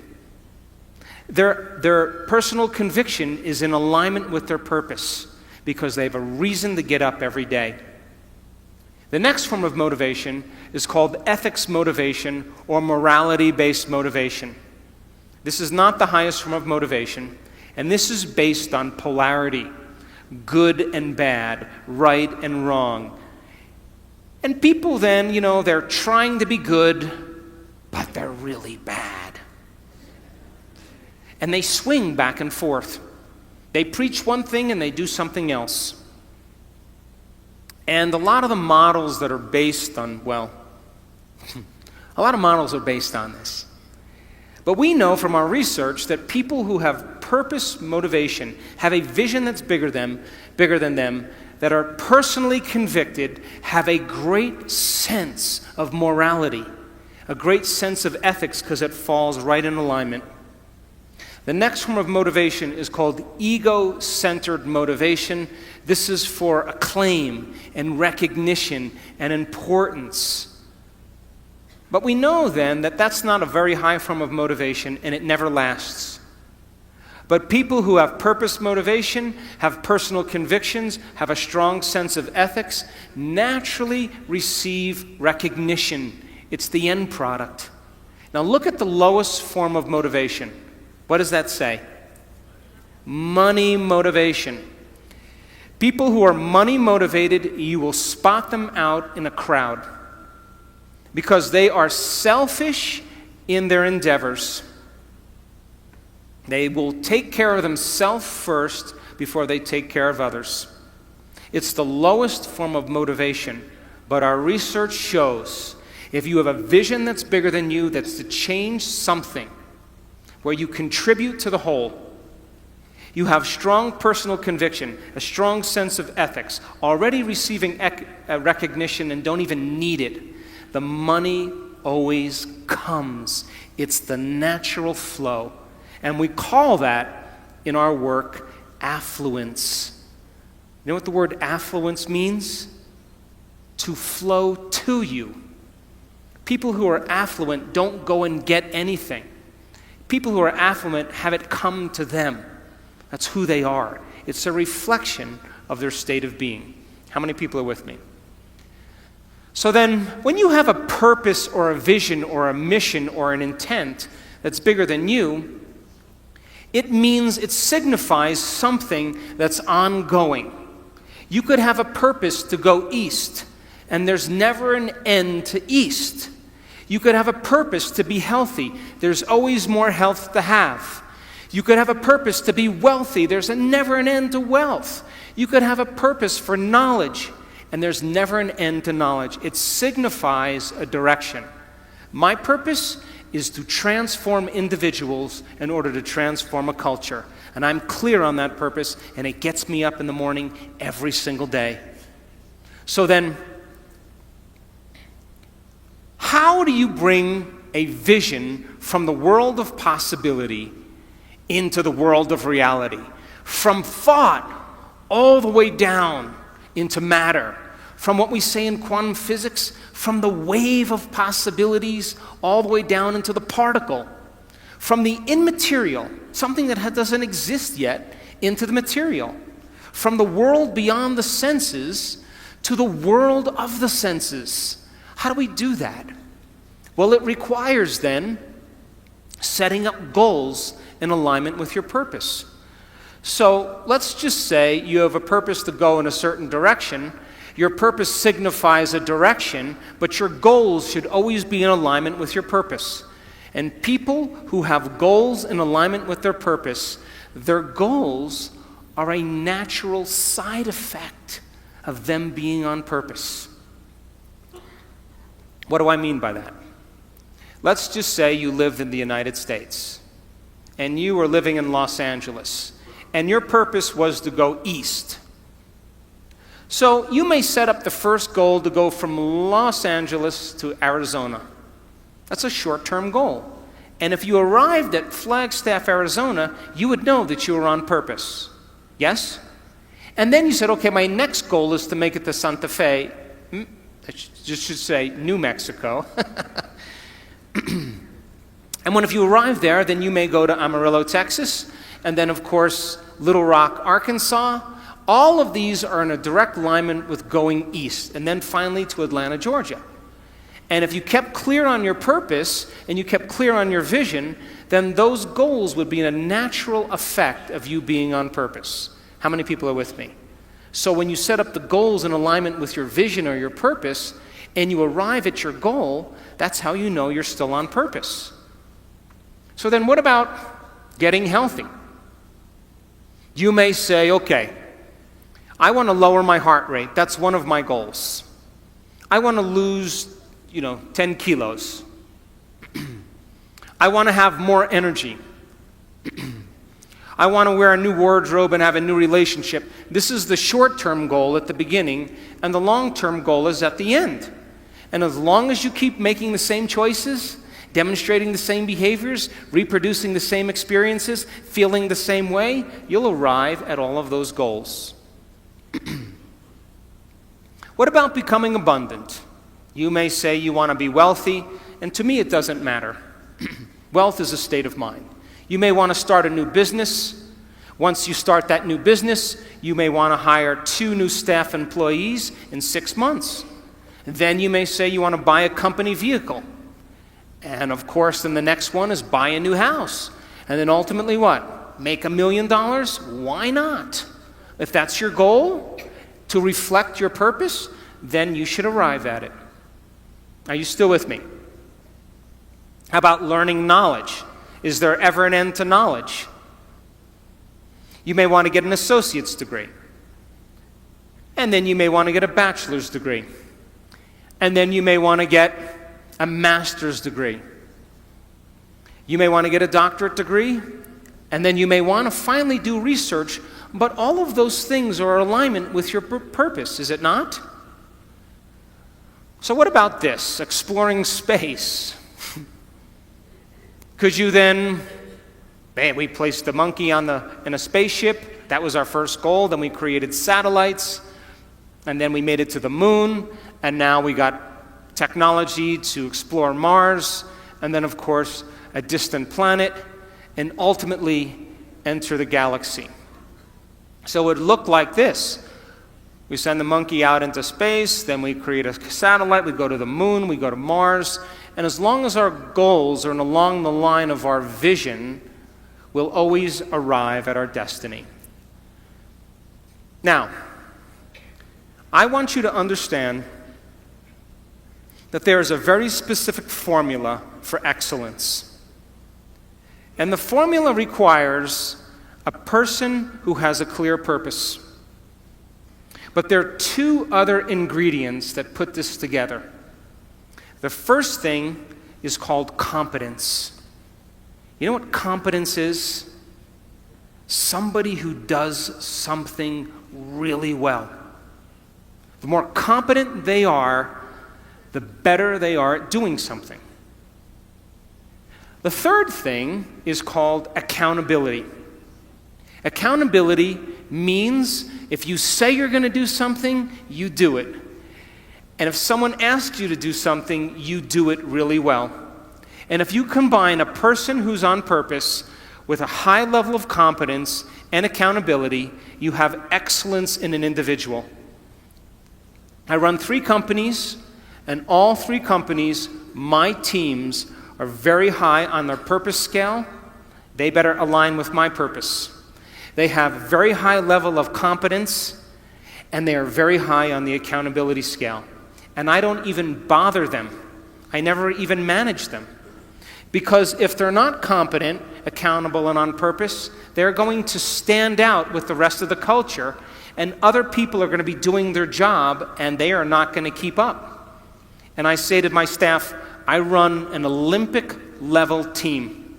Their personal conviction is in alignment with their purpose because they have a reason to get up every day. The next form of motivation is called ethics motivation or morality-based motivation. This is not the highest form of motivation, and this is based on polarity, good and bad, right and wrong. And people then, they're trying to be good, but they're really bad. And they swing back and forth. They preach one thing and they do something else. And a lot of the models that are based on, a lot of models are based on this. But we know from our research that people who have purpose motivation, have a vision that's bigger than them, that are personally convicted, have a great sense of morality, a great sense of ethics because it falls right in alignment. The next form of motivation is called ego-centered motivation. This is for acclaim and recognition and importance. But we know then that that's not a very high form of motivation and it never lasts. But people who have purpose motivation, have personal convictions, have a strong sense of ethics, naturally receive recognition. It's the end product. Now look at the lowest form of motivation. What does that say? Money motivation. People who are money motivated, you will spot them out in a crowd because they are selfish in their endeavors. They will take care of themselves first before they take care of others. It's the lowest form of motivation, but our research shows if you have a vision that's bigger than you, that's to change something, where you contribute to the whole, you have strong personal conviction, a strong sense of ethics, already receiving recognition and don't even need it, the money always comes. It's the natural flow. And we call that, in our work, affluence. You know what the word affluence means? To flow to you. People who are affluent don't go and get anything. People who are affluent have it come to them. That's who they are. It's a reflection of their state of being. How many people are with me? So then, when you have a purpose or a vision or a mission or an intent that's bigger than you, it means it signifies something that's ongoing. You could have a purpose to go east, and there's never an end to east. You could have a purpose to be healthy. There's always more health to have. You could have a purpose to be wealthy. There's never an end to wealth. You could have a purpose for knowledge, and there's never an end to knowledge. It signifies a direction. My purpose is to transform individuals in order to transform a culture. And I'm clear on that purpose, and it gets me up in the morning every single day. So then, how do you bring a vision from the world of possibility into the world of reality? From thought all the way down into matter. From what we say in quantum physics, from the wave of possibilities all the way down into the particle. From the immaterial, something that doesn't exist yet, into the material. From the world beyond the senses to the world of the senses. How do we do that? Well, it requires then setting up goals in alignment with your purpose. So let's just say you have a purpose to go in a certain direction. Your purpose signifies a direction, but your goals should always be in alignment with your purpose. And people who have goals in alignment with their purpose, their goals are a natural side effect of them being on purpose. What do I mean by that? Let's just say you lived in the United States, and you were living in Los Angeles, and your purpose was to go east. So you may set up the first goal to go from Los Angeles to Arizona. That's a short-term goal. And if you arrived at Flagstaff, Arizona, you would know that you were on purpose. Yes? And then you said, okay, my next goal is to make it to Santa Fe. I should say New Mexico. And if you arrive there, then you may go to Amarillo, Texas, and then, of course, Little Rock, Arkansas. All of these are in a direct alignment with going east, and then finally to Atlanta, Georgia. And if you kept clear on your purpose and you kept clear on your vision, then those goals would be a natural effect of you being on purpose. How many people are with me? So when you set up the goals in alignment with your vision or your purpose, and you arrive at your goal, that's how you know you're still on purpose. So then what about getting healthy? You may say, okay, I want to lower my heart rate. That's one of my goals. I want to lose, 10 kilos. I want to have more energy. I want to wear a new wardrobe and have a new relationship. This is the short-term goal at the beginning, and the long-term goal is at the end. And as long as you keep making the same choices, demonstrating the same behaviors, reproducing the same experiences, feeling the same way, you'll arrive at all of those goals. What about becoming abundant? You may say you want to be wealthy, and to me it doesn't matter. Wealth is a state of mind. You may want to start a new business. Once you start that new business, you may want to hire 2 new staff employees in 6 months. Then you may say you want to buy a company vehicle. And of course, then the next one is buy a new house. And then ultimately what? Make $1 million? Why not? If that's your goal, to reflect your purpose, then you should arrive at it. Are you still with me? How about learning knowledge? Is there ever an end to knowledge? You may want to get an associate's degree. And then you may want to get a bachelor's degree. And then you may want to get a master's degree. You may want to get a doctorate degree. And then you may want to finally do research. But all of those things are in alignment with your purpose, is it not? So what about this? Exploring space. Could you then, we placed the monkey in a spaceship. That was our first goal. Then we created satellites. And then we made it to the moon. And now we got technology to explore Mars. And then, of course, a distant planet. And ultimately enter the galaxy. So it would look like this. We send the monkey out into space, then we create a satellite, we go to the moon, we go to Mars, and as long as our goals are along the line of our vision, we'll always arrive at our destiny. Now, I want you to understand that there is a very specific formula for excellence. And the formula requires a person who has a clear purpose. But there are 2 other ingredients that put this together. The first thing is called competence. You know what competence is? Somebody who does something really well. The more competent they are, the better they are at doing something. The third thing is called accountability. Accountability means if you say you're going to do something, you do it. And if someone asks you to do something, you do it really well. And if you combine a person who's on purpose with a high level of competence and accountability, you have excellence in an individual. I run 3 companies, and all 3 companies, my teams, are very high on their purpose scale. They better align with my purpose. They have a very high level of competence, and they are very high on the accountability scale. And I don't even bother them. I never even manage them. Because if they're not competent, accountable, and on purpose, they're going to stand out with the rest of the culture, and other people are going to be doing their job, and they are not going to keep up. And I say to my staff, I run an Olympic-level team.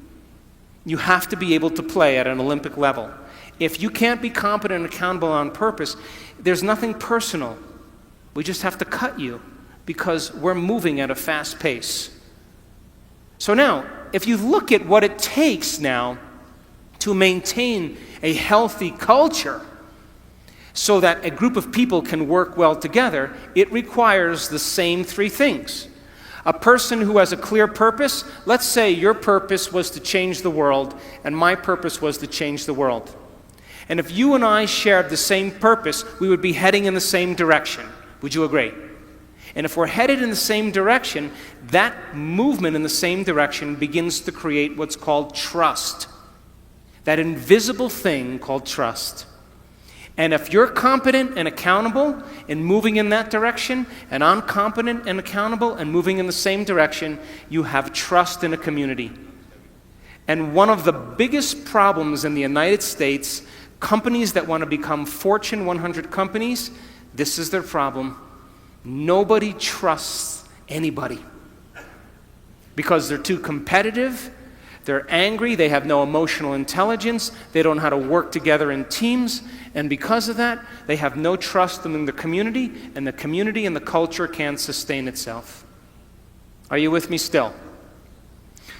You have to be able to play at an Olympic level. If you can't be competent and accountable on purpose, there's nothing personal. We just have to cut you because we're moving at a fast pace. So now, if you look at what it takes now to maintain a healthy culture, so that a group of people can work well together, it requires the same three things. A person who has a clear purpose, let's say your purpose was to change the world, and my purpose was to change the world. And if you and I shared the same purpose, we would be heading in the same direction. Would you agree? And if we're headed in the same direction, that movement in the same direction begins to create what's called trust. That invisible thing called trust. And if you're competent and accountable in moving in that direction, and I'm competent and accountable and moving in the same direction, you have trust in a community. And one of the biggest problems in the United States, companies that want to become Fortune 100 companies, this is their problem. Nobody trusts anybody because they're too competitive, they're angry, they have no emotional intelligence, they don't know how to work together in teams, and because of that, they have no trust in the community and the culture can't sustain itself. Are you with me still?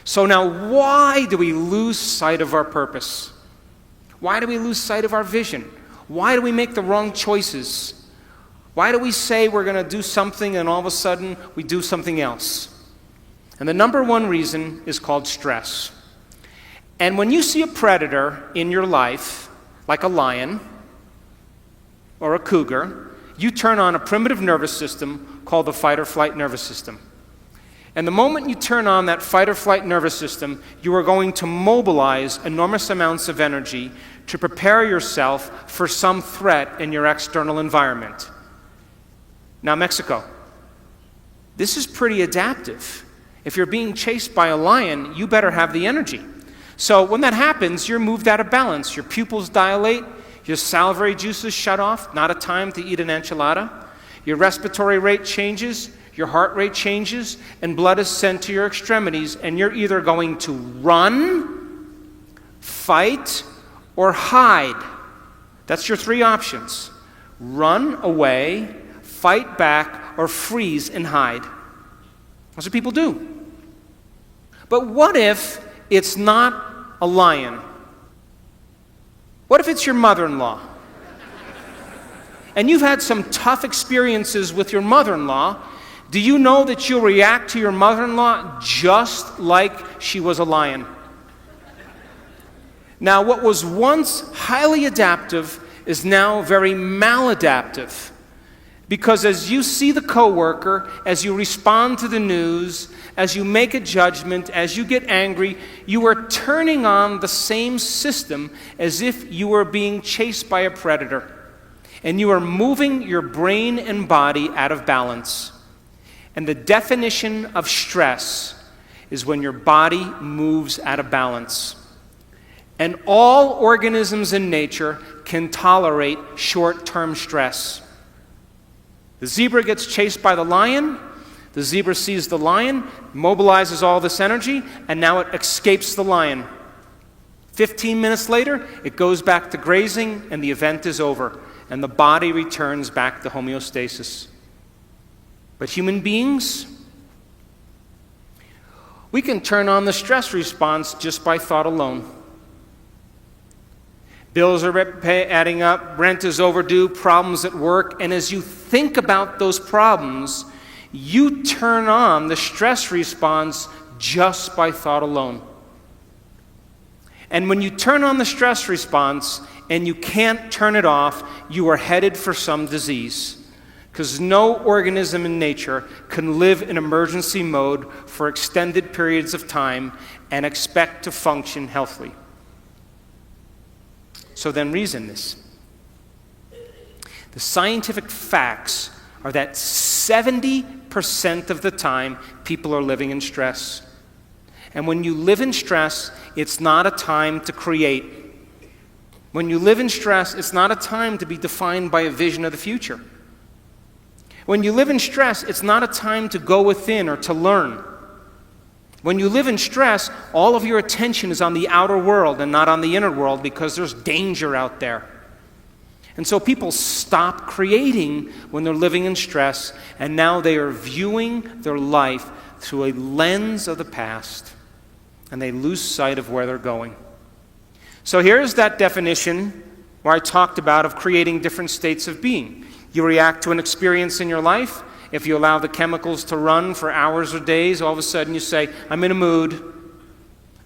So now, why do we lose sight of our purpose? Why do we lose sight of our vision? Why do we make the wrong choices? Why do we say we're going to do something and all of a sudden we do something else? And the number one reason is called stress. And when you see a predator in your life, like a lion or a cougar, you turn on a primitive nervous system called the fight or flight nervous system. And the moment you turn on that fight or flight nervous system, you are going to mobilize enormous amounts of energy to prepare yourself for some threat in your external environment. Now, Mexico, this is pretty adaptive. If you're being chased by a lion, you better have the energy. So when that happens, you're moved out of balance. Your pupils dilate, your salivary juices shut off, not a time to eat an enchilada. Your respiratory rate changes, your heart rate changes, and blood is sent to your extremities, and you're either going to run, fight, or hide. That's your three options. Run away, fight back, or freeze and hide. That's what people do. But what if it's not a lion? What if it's your mother-in-law? And you've had some tough experiences with your mother-in-law. Do you know that you'll react to your mother-in-law just like she was a lion? Now, what was once highly adaptive is now very maladaptive. Because as you see the coworker, as you respond to the news, as you make a judgment, as you get angry, you are turning on the same system as if you were being chased by a predator. And you are moving your brain and body out of balance. And the definition of stress is when your body moves out of balance. And all organisms in nature can tolerate short-term stress. The zebra gets chased by the lion. The zebra sees the lion, mobilizes all this energy, and now it escapes the lion. 15 minutes later, it goes back to grazing, and the event is over, and the body returns back to homeostasis. But human beings, we can turn on the stress response just by thought alone. Bills are adding up, rent is overdue, problems at work, and as you think about those problems, you turn on the stress response just by thought alone. And when you turn on the stress response and you can't turn it off, you are headed for some disease. Because no organism in nature can live in emergency mode for extended periods of time and expect to function healthily. So then reason this. The scientific facts are that 70% of the time people are living in stress. And when you live in stress, it's not a time to create. When you live in stress, it's not a time to be defined by a vision of the future. When you live in stress, it's not a time to go within or to learn. When you live in stress, all of your attention is on the outer world and not on the inner world because there's danger out there. And so people stop creating when they're living in stress, and now they are viewing their life through a lens of the past, and they lose sight of where they're going. So here's that definition where I talked about of creating different states of being. You react to an experience in your life. If you allow the chemicals to run for hours or days, all of a sudden you say, I'm in a mood.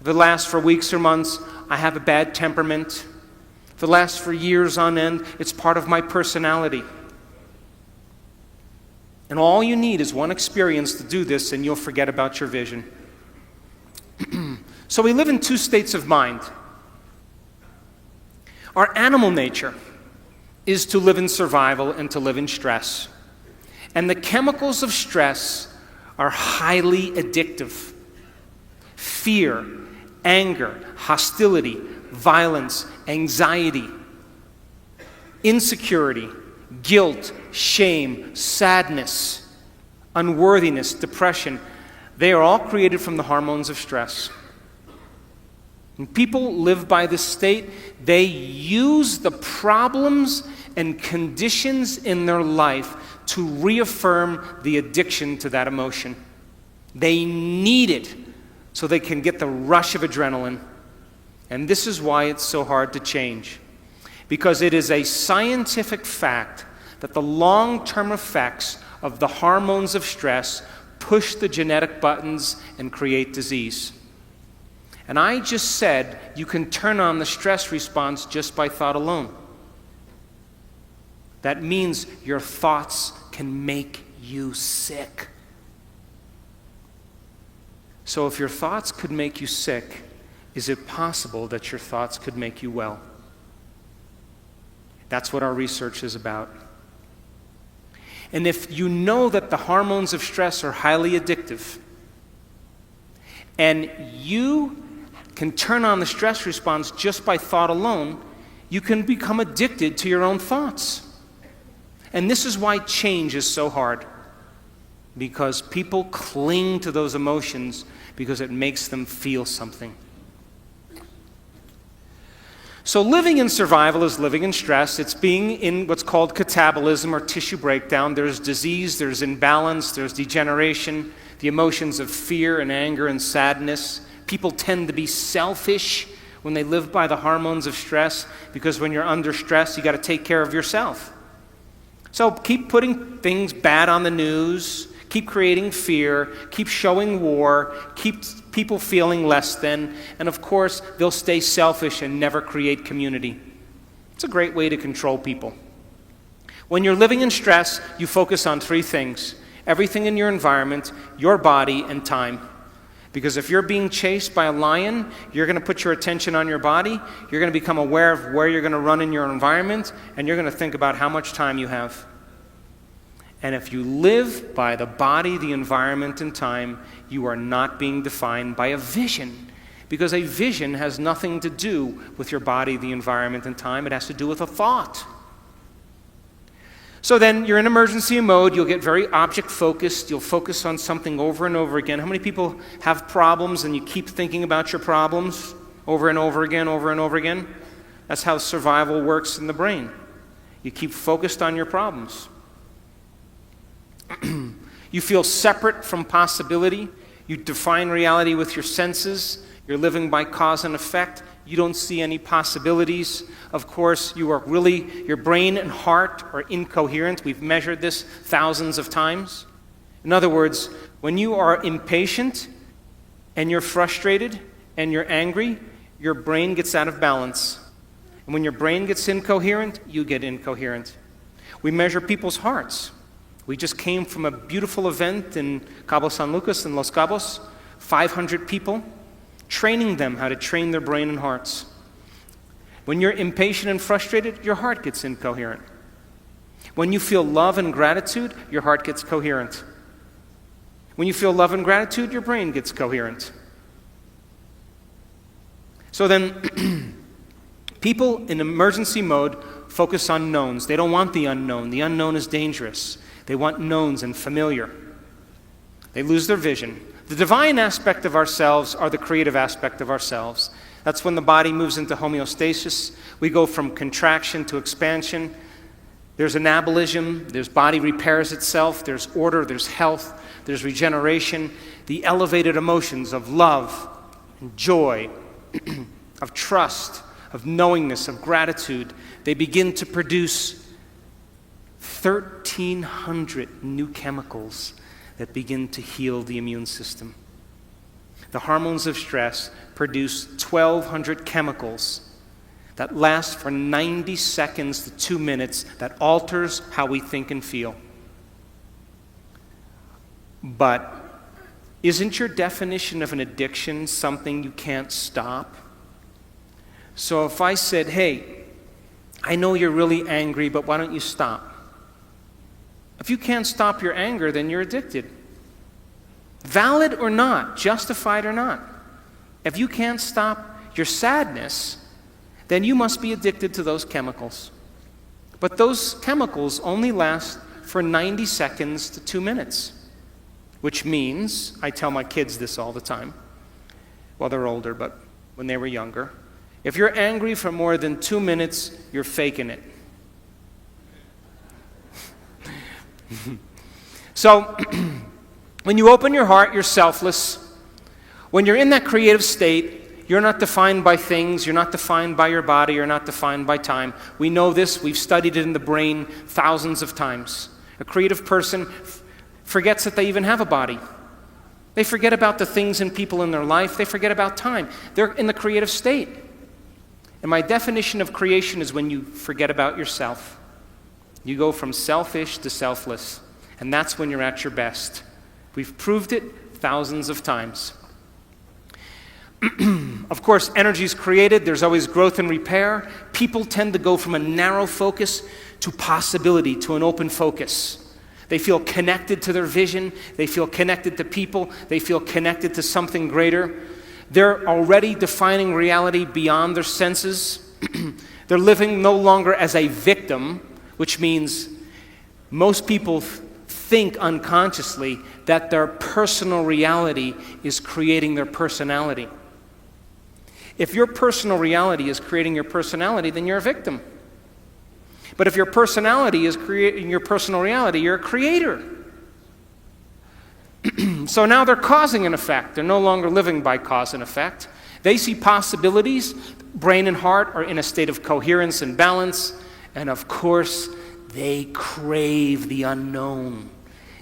If it lasts for weeks or months, I have a bad temperament. If it lasts for years on end, it's part of my personality. And all you need is one experience to do this, and you'll forget about your vision. So we live in two states of mind. Our animal nature is to live in survival and to live in stress. And the chemicals of stress are highly addictive. Fear, anger, hostility, violence, anxiety, insecurity, guilt, shame, sadness, unworthiness, depression, they are all created from the hormones of stress. When people live by this state, they use the problems and conditions in their life to reaffirm the addiction to that emotion. They need it so they can get the rush of adrenaline. And this is why it's so hard to change. Because it is a scientific fact that the long-term effects of the hormones of stress push the genetic buttons and create disease. And I just said you can turn on the stress response just by thought alone. That means your thoughts can make you sick. So if your thoughts could make you sick, is it possible that your thoughts could make you well? That's what our research is about. And if you know that the hormones of stress are highly addictive, and you can turn on the stress response just by thought alone, you can become addicted to your own thoughts. And this is why change is so hard. Because people cling to those emotions because it makes them feel something. So living in survival is living in stress. It's being in what's called catabolism or tissue breakdown. There's disease, there's imbalance, there's degeneration, the emotions of fear and anger and sadness. People tend to be selfish when they live by the hormones of stress because when you're under stress, you got to take care of yourself. So keep putting things bad on the news, keep creating fear, keep showing war, keep people feeling less than, and of course, they'll stay selfish and never create community. It's a great way to control people. When you're living in stress, you focus on three things: everything in your environment, your body, and time. Because if you're being chased by a lion, you're going to put your attention on your body, you're going to become aware of where you're going to run in your environment, and you're going to think about how much time you have. And if you live by the body, the environment, and time, you are not being defined by a vision. Because a vision has nothing to do with your body, the environment, and time. It has to do with a thought. So then you're in emergency mode. You'll get very object-focused. You'll focus on something over and over again. How many people have problems and you keep thinking about your problems over and over again, over and over again? That's how survival works in the brain. You keep focused on your problems. You feel separate from possibility. You define reality with your senses. You're living by cause and effect. You don't see any possibilities. Of course, your brain and heart are incoherent. We've measured this thousands of times. In other words, when you are impatient and you're frustrated and you're angry, your brain gets out of balance. And when your brain gets incoherent, you get incoherent. We measure people's hearts. We just came from a beautiful event in Cabo San Lucas in Los Cabos, 500 people, training them how to train their brain and hearts. When you're impatient and frustrated, your heart gets incoherent. When you feel love and gratitude, your heart gets coherent. When you feel love and gratitude, your brain gets coherent. So then, people in emergency mode focus on knowns. They don't want the unknown. The unknown is dangerous. They want knowns and familiar. They lose their vision. The divine aspect of ourselves are the creative aspect of ourselves. That's when the body moves into homeostasis. We go from contraction to expansion. There's anabolism. There's body repairs itself. There's order. There's health. There's regeneration. The elevated emotions of love and joy, of trust, of knowingness, of gratitude, they begin to produce 1,300 new chemicals that begin to heal the immune system. The hormones of stress produce 1,200 chemicals that last for 90 seconds to 2 minutes that alters how we think and feel. But isn't your definition of an addiction something you can't stop? So if I said, hey, I know you're really angry, but why don't you stop? If you can't stop your anger, then you're addicted. Valid or not, justified or not. If you can't stop your sadness, then you must be addicted to those chemicals. But those chemicals only last for 90 seconds to 2 minutes, which means, I tell my kids this all the time, well, they're older, but when they were younger, if you're angry for more than 2 minutes, you're faking it. So, when you open your heart, you're selfless. When you're in that creative state, you're not defined by things, you're not defined by your body, you're not defined by time. We know this, we've studied it in the brain thousands of times. A creative person forgets that they even have a body. They forget about the things and people in their life, they forget about time. They're in the creative state. And my definition of creation is when you forget about yourself. You go from selfish to selfless, and that's when you're at your best. We've proved it thousands of times. Of course, energy is created. There's always growth and repair. People tend to go from a narrow focus to possibility, to an open focus. They feel connected to their vision. They feel connected to people. They feel connected to something greater. They're already defining reality beyond their senses. They're living no longer as a victim, which means most people think unconsciously that their personal reality is creating their personality. If your personal reality is creating your personality, then you're a victim. But if your personality is creating your personal reality, you're a creator. So now they're causing an effect. They're no longer living by cause and effect. They see possibilities. Brain and heart are in a state of coherence and balance. And of course, they crave the unknown.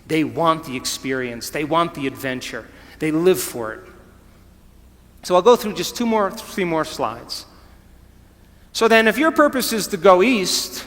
They want the experience. They want the adventure. They live for it. So I'll go through just 3 more slides. So then if your purpose is to go east,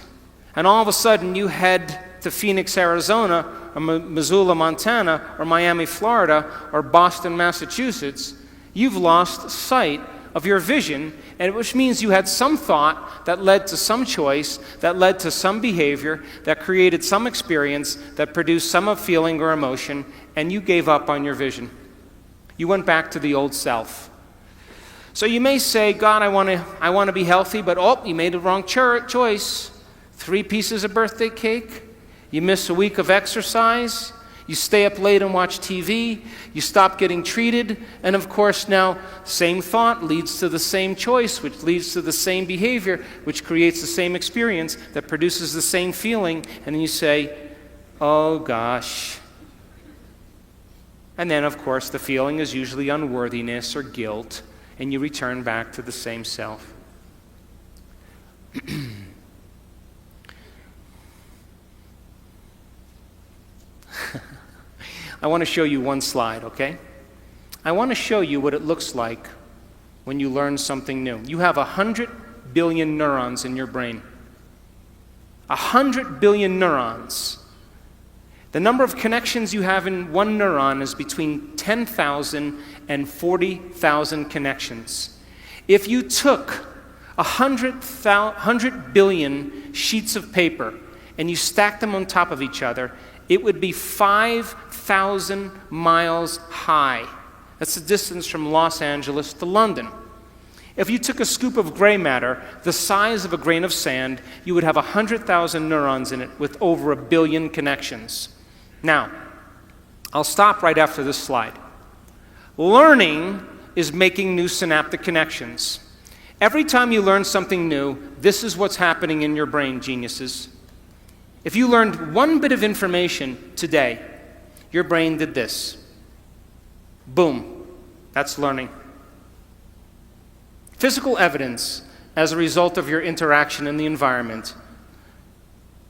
and all of a sudden you head to Phoenix, Arizona, or Missoula, Montana, or Miami, Florida, or Boston, Massachusetts, you've lost sight of your vision, and which means you had some thought that led to some choice, that led to some behavior, that created some experience, that produced some feeling or emotion, and you gave up on your vision. You went back to the old self. So you may say, God, I want to be healthy, but you made the wrong choice. 3 pieces of birthday cake. You miss a week of exercise. You stay up late and watch TV. You stop getting treated. And of course now, same thought leads to the same choice, which leads to the same behavior, which creates the same experience, that produces the same feeling. And then you say, oh gosh. And then of course the feeling is usually unworthiness or guilt, and you return back to the same self. I want to show you one slide, okay? I want to show you what it looks like when you learn something new. You have 100 billion neurons in your brain. 100 billion neurons. The number of connections you have in one neuron is between 10,000 and 40,000 connections. If you took 100 billion sheets of paper and you stacked them on top of each other, it would be 5,000 miles high. That's the distance from Los Angeles to London. If you took a scoop of gray matter, the size of a grain of sand, you would have 100,000 neurons in it with over 1 billion connections. Now, I'll stop right after this slide. Learning is making new synaptic connections. Every time you learn something new, this is what's happening in your brain, geniuses. If you learned one bit of information today, your brain did this. Boom. That's learning. Physical evidence as a result of your interaction in the environment.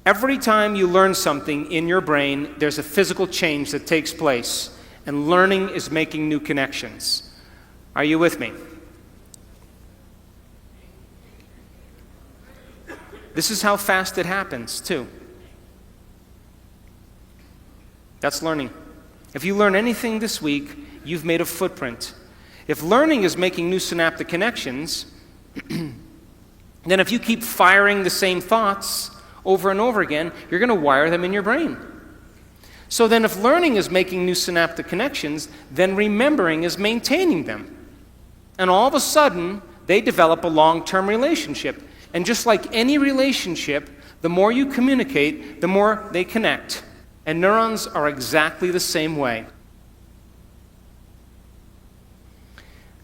Every time you learn something in your brain, there's a physical change that takes place, and learning is making new connections. Are you with me? This is how fast it happens, too. That's learning. If you learn anything this week, you've made a footprint. If learning is making new synaptic connections, then if you keep firing the same thoughts over and over again, you're going to wire them in your brain. So then if learning is making new synaptic connections, then remembering is maintaining them. And all of a sudden, they develop a long-term relationship. And just like any relationship, the more you communicate, the more they connect. And neurons are exactly the same way.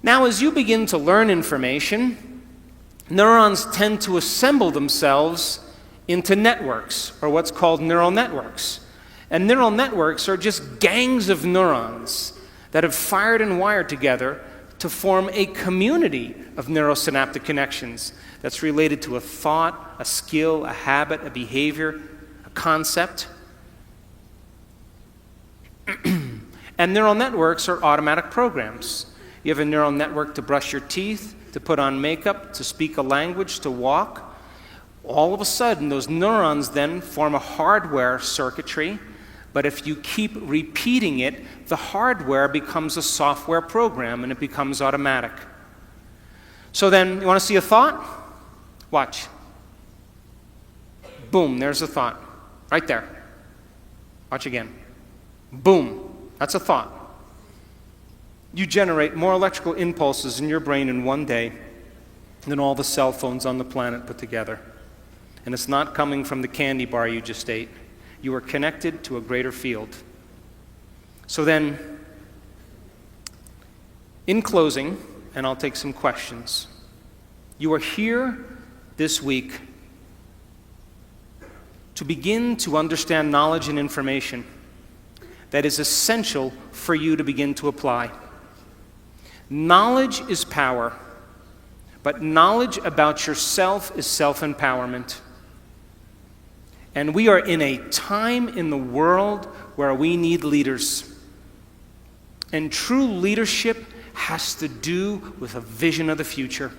Now, as you begin to learn information, neurons tend to assemble themselves into networks, or what's called neural networks. And neural networks are just gangs of neurons that have fired and wired together to form a community of neurosynaptic connections that's related to a thought, a skill, a habit, a behavior, a concept. And neural networks are automatic programs. You have a neural network to brush your teeth, to put on makeup, to speak a language, to walk. All of a sudden, those neurons then form a hardware circuitry, but if you keep repeating it, the hardware becomes a software program and it becomes automatic. So then, you want to see a thought? Watch. Boom, there's a thought. Right there. Watch again. Boom, that's a thought. You generate more electrical impulses in your brain in one day than all the cell phones on the planet put together. And it's not coming from the candy bar you just ate. You are connected to a greater field. So then, in closing, and I'll take some questions, you are here this week to begin to understand knowledge and information that is essential for you to begin to apply. Knowledge is power, but knowledge about yourself is self-empowerment. And we are in a time in the world where we need leaders. And true leadership has to do with a vision of the future.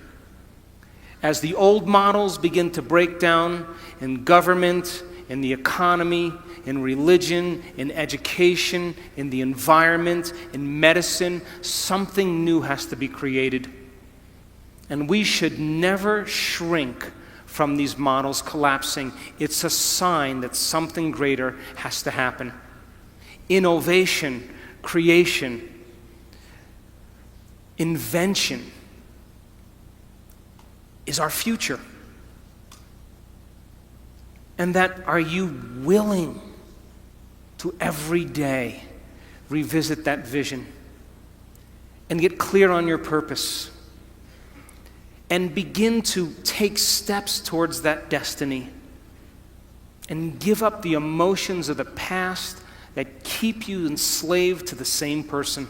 As the old models begin to break down in government, in the economy, in religion, in education, in the environment, in medicine, something new has to be created. And we should never shrink from these models collapsing. It's a sign that something greater has to happen. Innovation, creation, invention is our future. And that, are you willing to every day revisit that vision and get clear on your purpose and begin to take steps towards that destiny and give up the emotions of the past that keep you enslaved to the same person?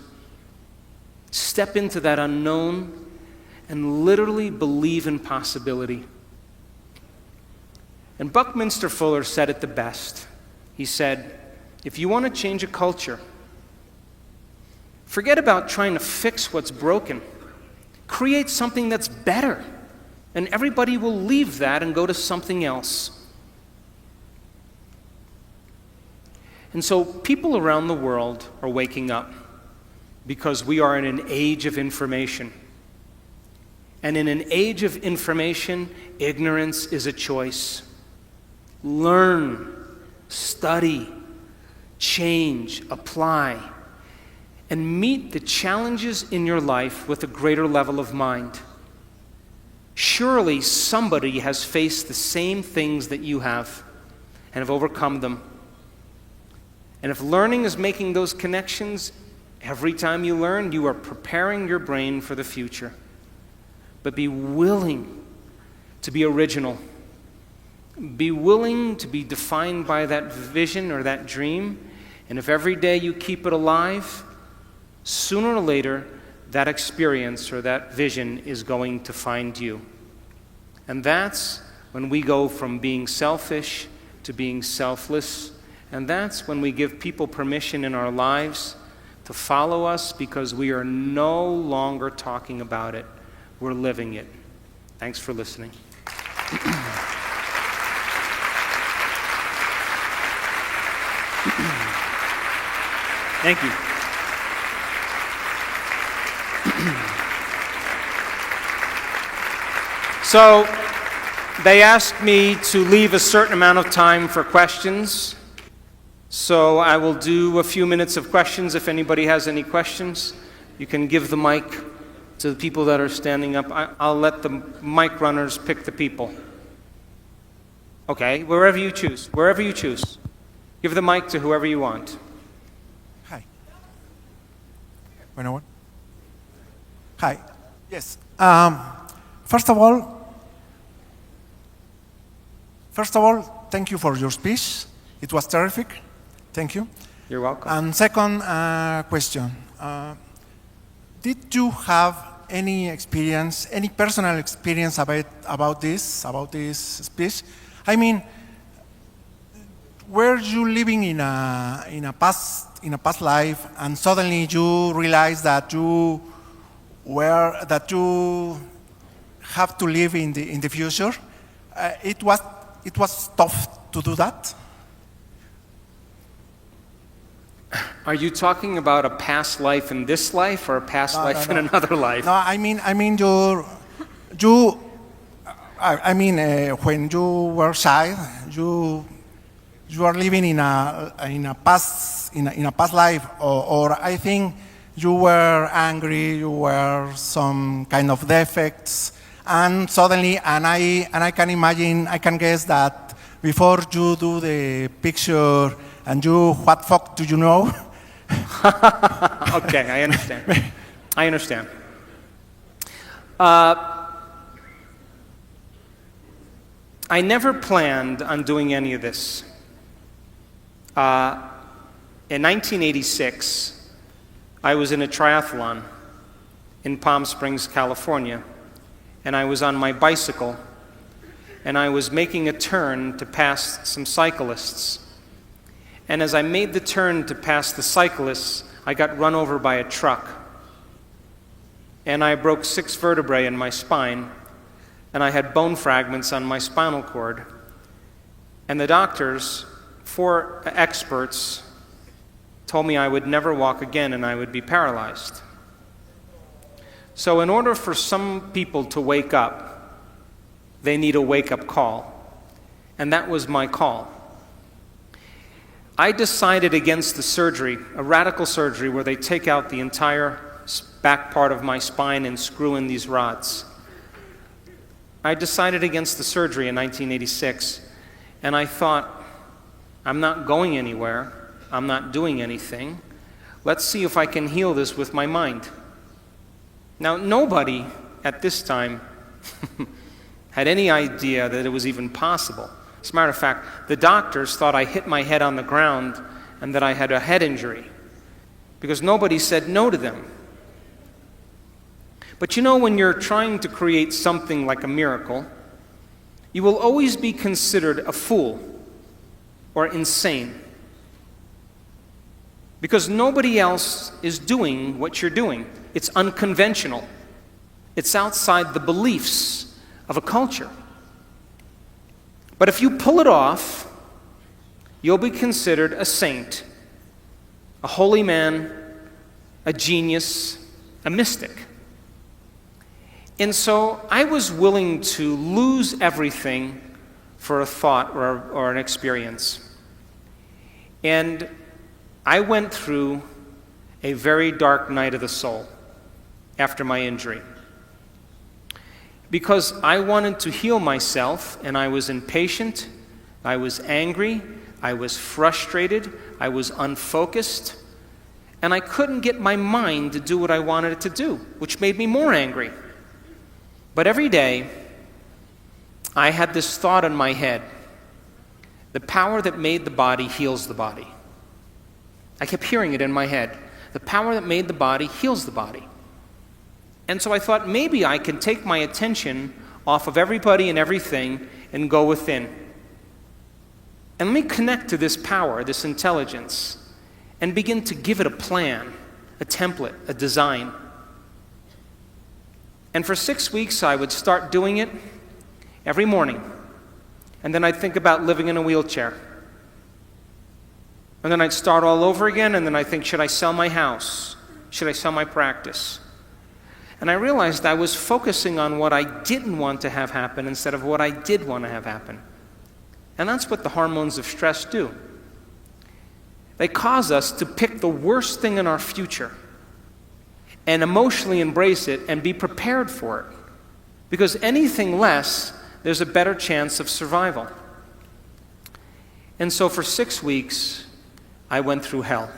Step into that unknown and literally believe in possibility. And Buckminster Fuller said it the best. He said, if you want to change a culture, forget about trying to fix what's broken. Create something that's better, and everybody will leave that and go to something else. And so people around the world are waking up because we are in an age of information. And in an age of information, ignorance is a choice. Learn, study, change, apply, and meet the challenges in your life with a greater level of mind. Surely somebody has faced the same things that you have and have overcome them. And if learning is making those connections, every time you learn, you are preparing your brain for the future. But be willing to be original. Be willing to be defined by that vision or that dream. And if every day you keep it alive, sooner or later, that experience or that vision is going to find you. And that's when we go from being selfish to being selfless. And that's when we give people permission in our lives to follow us because we are no longer talking about it. We're living it. Thanks for listening. Thank you. So, they asked me to leave a certain amount of time for questions. So I will do a few minutes of questions. If anybody has any questions, you can give the mic to the people that are standing up. I'll let the mic runners pick the people. Okay, wherever you choose. Wherever you choose. Give the mic to whoever you want. Hi. Bueno. Hi. Yes. First of all, thank you for your speech. It was terrific. Thank you. You're welcome. And second question. Did you have any experience, any personal experience about this speech? I mean, were you living in a past life, and suddenly you realized that you have to live in the future? It was tough to do that. Are you talking about a past life in this life or a past life in another life? No, I mean when you were child, you are living in a past life, or I think you were angry, you were some kind of defects, and suddenly, and I can imagine, I can guess that before you do the picture, and you, what fuck do you know? Okay, I understand. I understand. I never planned on doing any of this. In 1986, I was in a triathlon in Palm Springs, California, and I was on my bicycle, and I was making a turn to pass some cyclists. And as I made the turn to pass the cyclists, I got run over by a truck. And I broke 6 vertebrae in my spine, and I had bone fragments on my spinal cord. And the doctors, 4 experts, told me I would never walk again and I would be paralyzed. So in order for some people to wake up, they need a wake-up call. And that was my call. I decided against the surgery, a radical surgery where they take out the entire back part of my spine and screw in these rods. I decided against the surgery in 1986, and I thought, I'm not going anywhere, I'm not doing anything. Let's see if I can heal this with my mind. Now, nobody at this time had any idea that it was even possible. As a matter of fact, the doctors thought I hit my head on the ground and that I had a head injury because nobody said no to them. But you know, when you're trying to create something like a miracle, you will always be considered a fool or insane because nobody else is doing what you're doing. It's unconventional. It's outside the beliefs of a culture. But if you pull it off, you'll be considered a saint, a holy man, a genius, a mystic. And so I was willing to lose everything for a thought or an experience. And I went through a very dark night of the soul after my injury. Because I wanted to heal myself, and I was impatient, I was angry, I was frustrated, I was unfocused, and I couldn't get my mind to do what I wanted it to do, which made me more angry. But every day, I had this thought in my head: the power that made the body heals the body. I kept hearing it in my head. The power that made the body heals the body. And so I thought maybe I can take my attention off of everybody and everything and go within. And let me connect to this power, this intelligence, and begin to give it a plan, a template, a design. And for 6 weeks, I would start doing it every morning. And then I'd think about living in a wheelchair. And then I'd start all over again, and then I'd think, should I sell my house? Should I sell my practice? And I realized I was focusing on what I didn't want to have happen instead of what I did want to have happen. And that's what the hormones of stress do. They cause us to pick the worst thing in our future and emotionally embrace it and be prepared for it. Because anything less, there's a better chance of survival. And so for 6 weeks, I went through hell.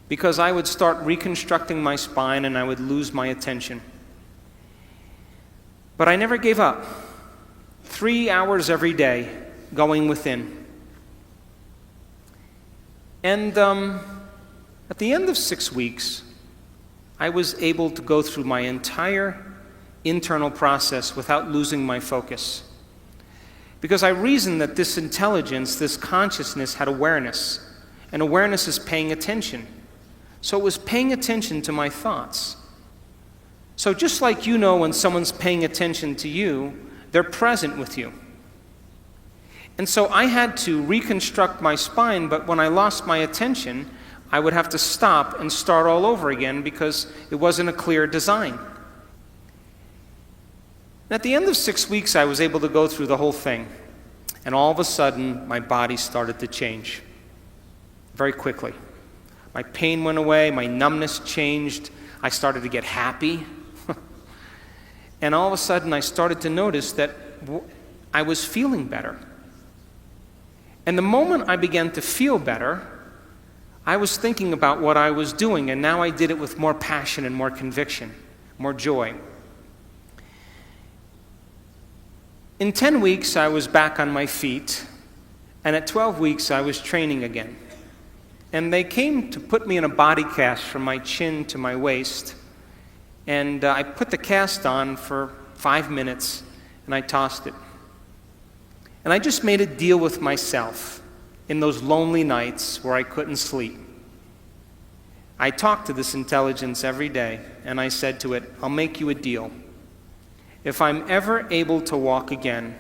Because I would start reconstructing my spine and I would lose my attention. But I never gave up. 3 hours every day going within. And at the end of 6 weeks, I was able to go through my entire internal process without losing my focus. Because I reasoned that this intelligence, this consciousness had awareness. And awareness is paying attention. So it was paying attention to my thoughts. So just like you know when someone's paying attention to you, they're present with you. And so I had to reconstruct my spine, but when I lost my attention, I would have to stop and start all over again because it wasn't a clear design. And at the end of 6 weeks, I was able to go through the whole thing. And all of a sudden, my body started to change very quickly. My pain went away, my numbness changed, I started to get happy. And all of a sudden, I started to notice that I was feeling better. And the moment I began to feel better, I was thinking about what I was doing, and now I did it with more passion and more conviction, more joy. In 10 weeks, I was back on my feet, and at 12 weeks, I was training again. And they came to put me in a body cast from my chin to my waist, and I put the cast on for 5 minutes, and I tossed it. And I just made a deal with myself in those lonely nights where I couldn't sleep. I talked to this intelligence every day, and I said to it, I'll make you a deal. If I'm ever able to walk again,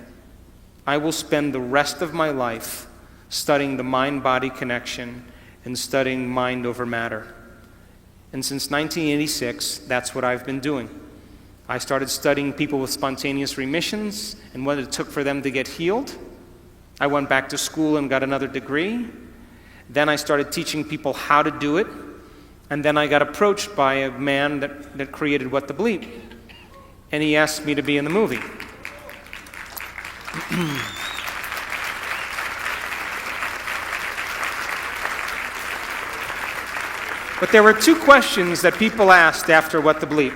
I will spend the rest of my life studying the mind-body connection and studying mind over matter. And since 1986, that's what I've been doing. I started studying people with spontaneous remissions and what it took for them to get healed. I went back to school and got another degree. Then I started teaching people how to do it. And then I got approached by a man that created What the Bleep. And he asked me to be in the movie. But there were 2 questions that people asked after What the Bleep.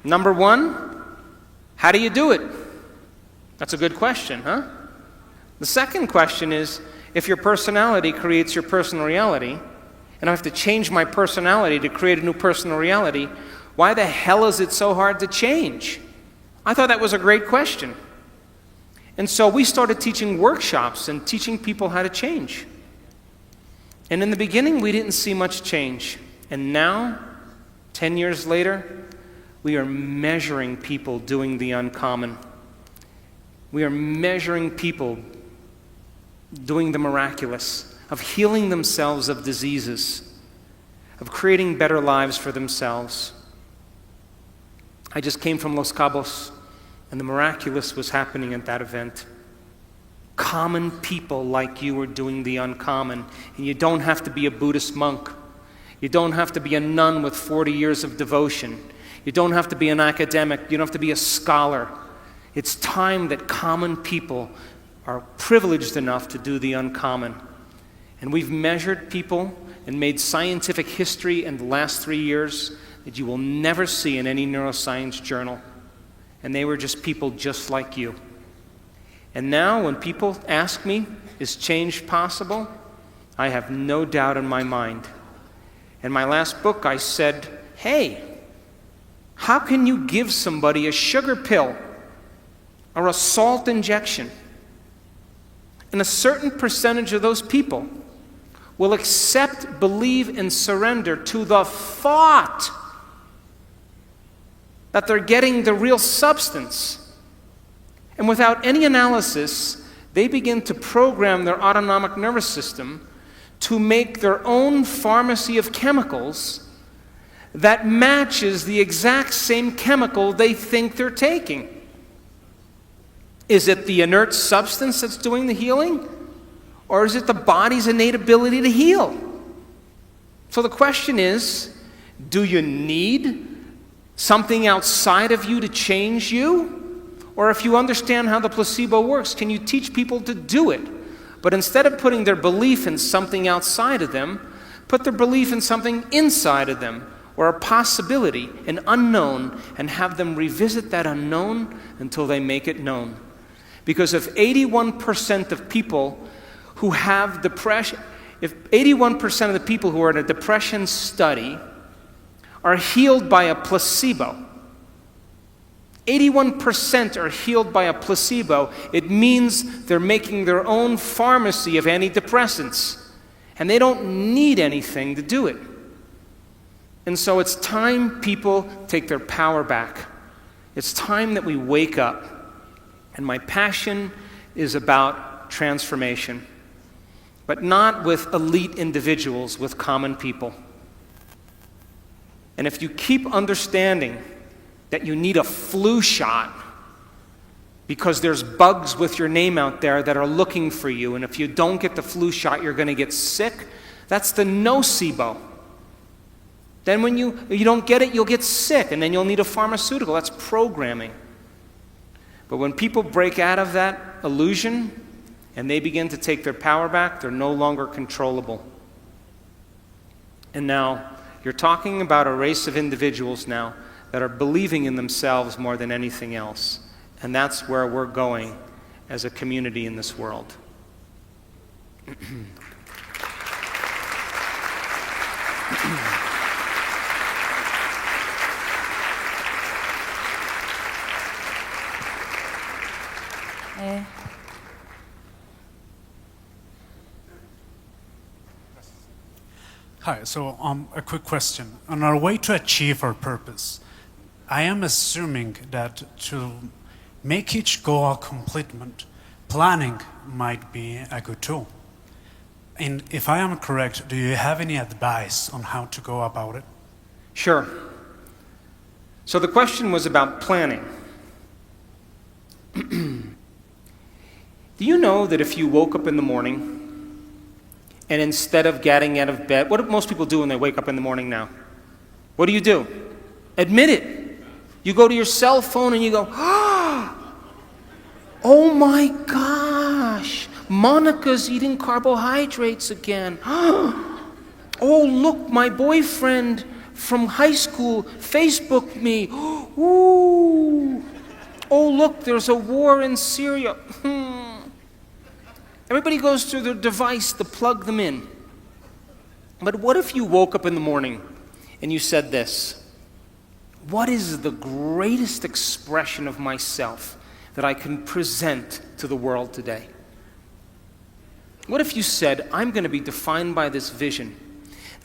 Number 1, how do you do it? That's a good question, huh? The second question is, if your personality creates your personal reality, and I have to change my personality to create a new personal reality, why the hell is it so hard to change? I thought that was a great question. And so we started teaching workshops and teaching people how to change. And in the beginning, we didn't see much change. And now, 10 years later, we are measuring people doing the uncommon. We are measuring people doing the miraculous, of healing themselves of diseases, of creating better lives for themselves. I just came from Los Cabos, and the miraculous was happening at that event. Common people like you are doing the uncommon, and you don't have to be a Buddhist monk. You don't have to be a nun with 40 years of devotion. You don't have to be an academic. You don't have to be a scholar. It's time that common people are privileged enough to do the uncommon. And we've measured people and made scientific history in the last 3 years that you will never see in any neuroscience journal. And they were just people just like you. And now when people ask me, is change possible? I have no doubt in my mind. In my last book, I said, hey, How can you give somebody a sugar pill or a salt injection? And a certain percentage of those people will accept, believe, and surrender to the thought that they're getting the real substance. And without any analysis, they begin to program their autonomic nervous system to make their own pharmacy of chemicals that matches the exact same chemical they think they're taking. Is it the inert substance that's doing the healing? Or is it the body's innate ability to heal? So the question is, do you need something outside of you to change you? Or if you understand how the placebo works, can you teach people to do it? But instead of putting their belief in something outside of them, put their belief in something inside of them, or a possibility, an unknown, and have them revisit that unknown until they make it known. Because if 81% of people who have depression, if 81% of the people who are in a depression study are healed by a placebo, 81% are healed by a placebo, it means they're making their own pharmacy of antidepressants. And they don't need anything to do it. And so it's time people take their power back. It's time that we wake up. And my passion is about transformation, but not with elite individuals, with common people. And if you keep understanding that you need a flu shot because there's bugs with your name out there that are looking for you, and if you don't get the flu shot, you're going to get sick, that's the nocebo. Then when you don't get it, you'll get sick, and then you'll need a pharmaceutical. That's programming. But when people break out of that illusion and they begin to take their power back, they're no longer controllable. And now, you're talking about a race of individuals now that are believing in themselves more than anything else. And that's where we're going as a community in this world. Hi, so a quick question. On our way to achieve our purpose, I am assuming that to make each goal a completement, planning might be a good tool. And if I am correct, do you have any advice on how to go about it? Sure. So the question was about planning. Do you know that if you woke up in the morning and instead of getting out of bed, what do most people do when they wake up in the morning now? What do? Admit it. You go to your cell phone and you go, oh my gosh, Monica's eating carbohydrates again. Oh, look, my boyfriend from high school Facebooked me. Ooh. Oh, look, there's a war in Syria. Everybody goes through their device to plug them in. But what if you woke up in the morning and you said this? What is the greatest expression of myself that I can present to the world today? What if you said, I'm going to be defined by this vision.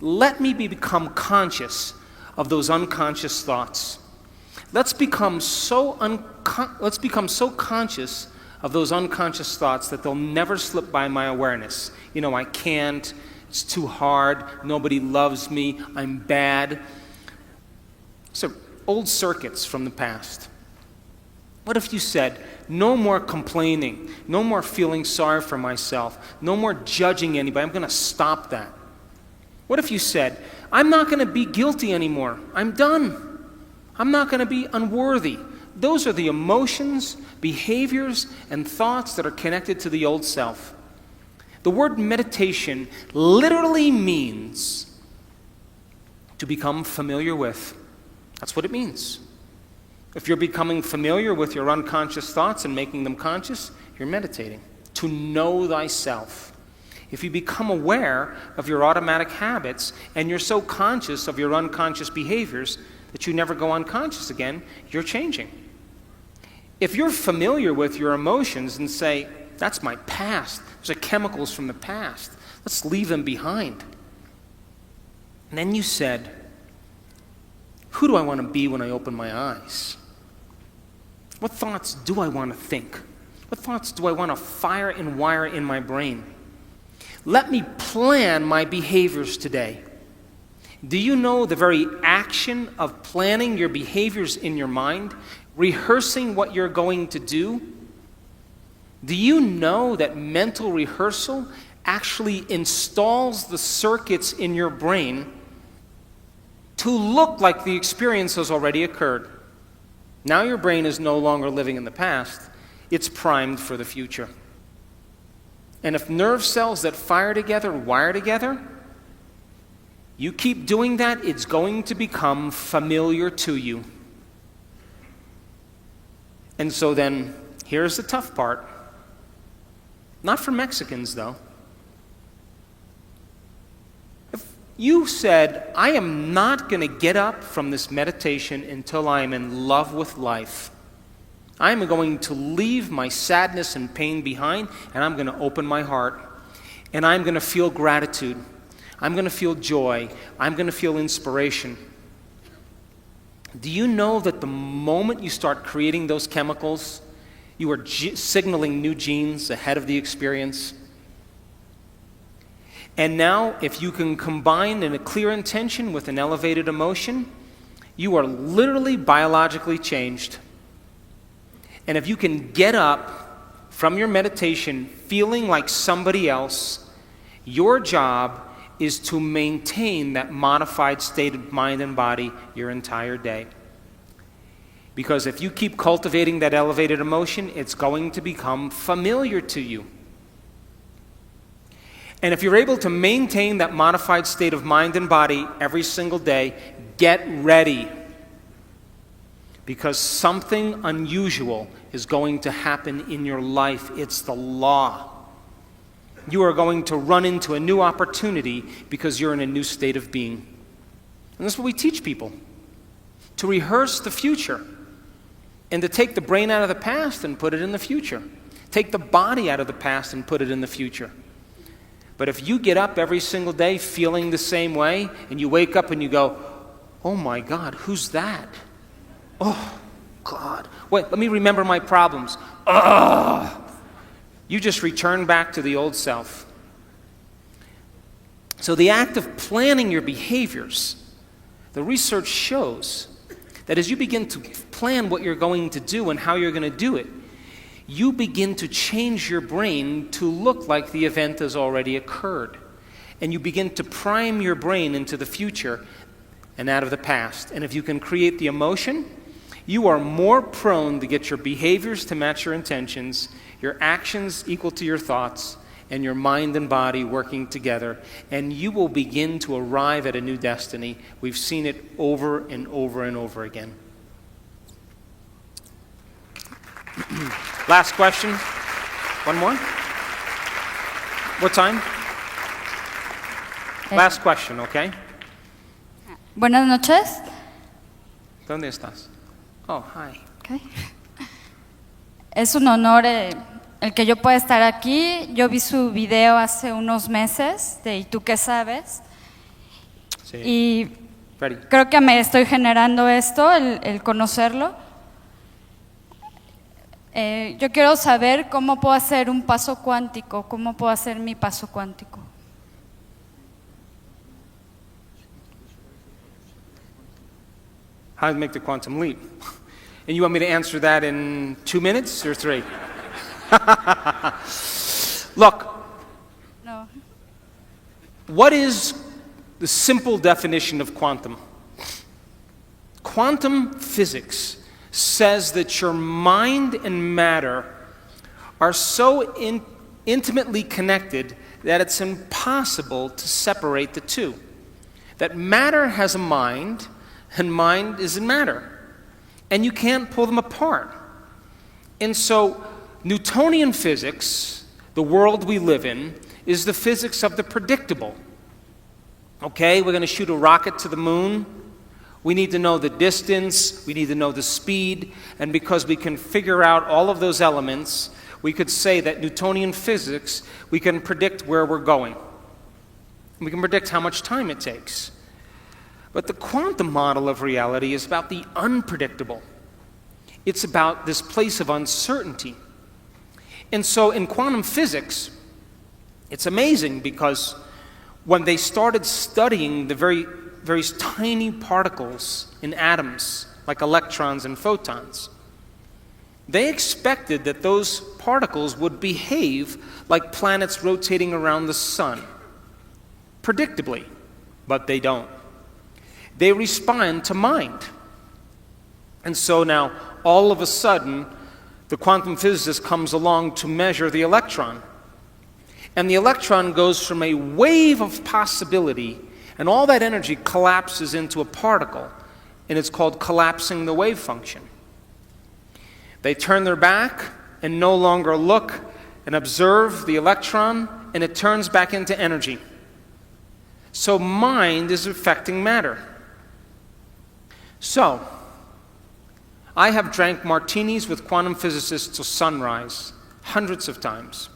Let me become conscious of those unconscious thoughts. Let's become so conscious of those unconscious thoughts that they'll never slip by my awareness. You know, I can't, it's too hard, nobody loves me, I'm bad. So, old circuits from the past. What if you said, no more complaining, no more feeling sorry for myself, no more judging anybody, I'm going to stop that. What if you said, I'm not going to be guilty anymore, I'm done. I'm not going to be unworthy. Those are the emotions, behaviors, and thoughts that are connected to the old self. The word meditation literally means to become familiar with. That's what it means. If you're becoming familiar with your unconscious thoughts and making them conscious, you're meditating. To know thyself. If you become aware of your automatic habits and you're so conscious of your unconscious behaviors that you never go unconscious again, you're changing. If you're familiar with your emotions and say, that's my past, those are chemicals from the past, let's leave them behind. And then you said, who do I want to be when I open my eyes? What thoughts do I want to think? What thoughts do I want to fire and wire in my brain? Let me plan my behaviors today. Do you know the very action of planning your behaviors in your mind, rehearsing what you're going to do? Do you know that mental rehearsal actually installs the circuits in your brain to look like the experience has already occurred? Now your brain is no longer living in the past, it's primed for the future. And if nerve cells that fire together wire together, you keep doing that, it's going to become familiar to you. And so then, here's the tough part. Not for Mexicans, though. If you said, I am not going to get up from this meditation until I am in love with life. I am going to leave my sadness and pain behind, and I'm going to open my heart, and I'm going to feel gratitude. I'm going to feel joy. I'm going to feel inspiration. Do you know that the moment you start creating those chemicals, you are signaling new genes ahead of the experience? And now, if you can combine in a clear intention with an elevated emotion, you are literally biologically changed. And if you can get up from your meditation feeling like somebody else, your job is to maintain that modified state of mind and body your entire day. Because if you keep cultivating that elevated emotion, it's going to become familiar to you. And if you're able to maintain that modified state of mind and body every single day, get ready. Because something unusual is going to happen in your life. It's the law. You are going to run into a new opportunity because you're in a new state of being. And that's what we teach people. To rehearse the future. And to take the brain out of the past and put it in the future. Take the body out of the past and put it in the future. But if you get up every single day feeling the same way, and you wake up and you go, oh my God, who's that? Oh, God. Wait, let me remember my problems. Ugh. You just return back to the old self. So the act of planning your behaviors, the research shows that as you begin to plan what you're going to do and how you're going to do it, you begin to change your brain to look like the event has already occurred. And you begin to prime your brain into the future and out of the past. And if you can create the emotion, you are more prone to get your behaviors to match your intentions, your actions equal to your thoughts, and your mind and body working together, and you will begin to arrive at a new destiny. We've seen it over and over and over again. Last question. One more? What time? Last question, okay? Buenas noches. ¿Dónde estás? Oh, hi. Okay. Es un honor el que yo pueda estar aquí. Yo vi su video hace unos meses de ¿Y tú qué sabes? Sí. Y Ready. creo que me estoy generando esto, el conocerlo. Yo quiero saber cómo puedo hacer un paso cuántico, cómo puedo hacer mi paso cuántico. How to make the quantum leap. And you want me to answer that in 2 minutes or 3? Look, No. what is the simple definition of quantum? Quantum physics says that your mind and matter are so intimately connected that it's impossible to separate the two. That matter has a mind, and mind is in matter. And you can't pull them apart. And so, Newtonian physics, the world we live in, is the physics of the predictable. Okay, we're going to shoot a rocket to the moon. We need to know the distance, we need to know the speed, and because we can figure out all of those elements, we could say that Newtonian physics, we can predict where we're going. We can predict how much time it takes. But the quantum model of reality is about the unpredictable. It's about this place of uncertainty. And so in quantum physics, it's amazing because when they started studying the very tiny particles in atoms, like electrons and photons, they expected that those particles would behave like planets rotating around the sun, predictably, but they don't. They respond to mind. And so now, all of a sudden, the quantum physicist comes along to measure the electron. And the electron goes from a wave of possibility, and all that energy collapses into a particle, and it's called collapsing the wave function. They turn their back and no longer look and observe the electron, and it turns back into energy. So mind is affecting matter. So, I have drank martinis with quantum physicists till sunrise, hundreds of times.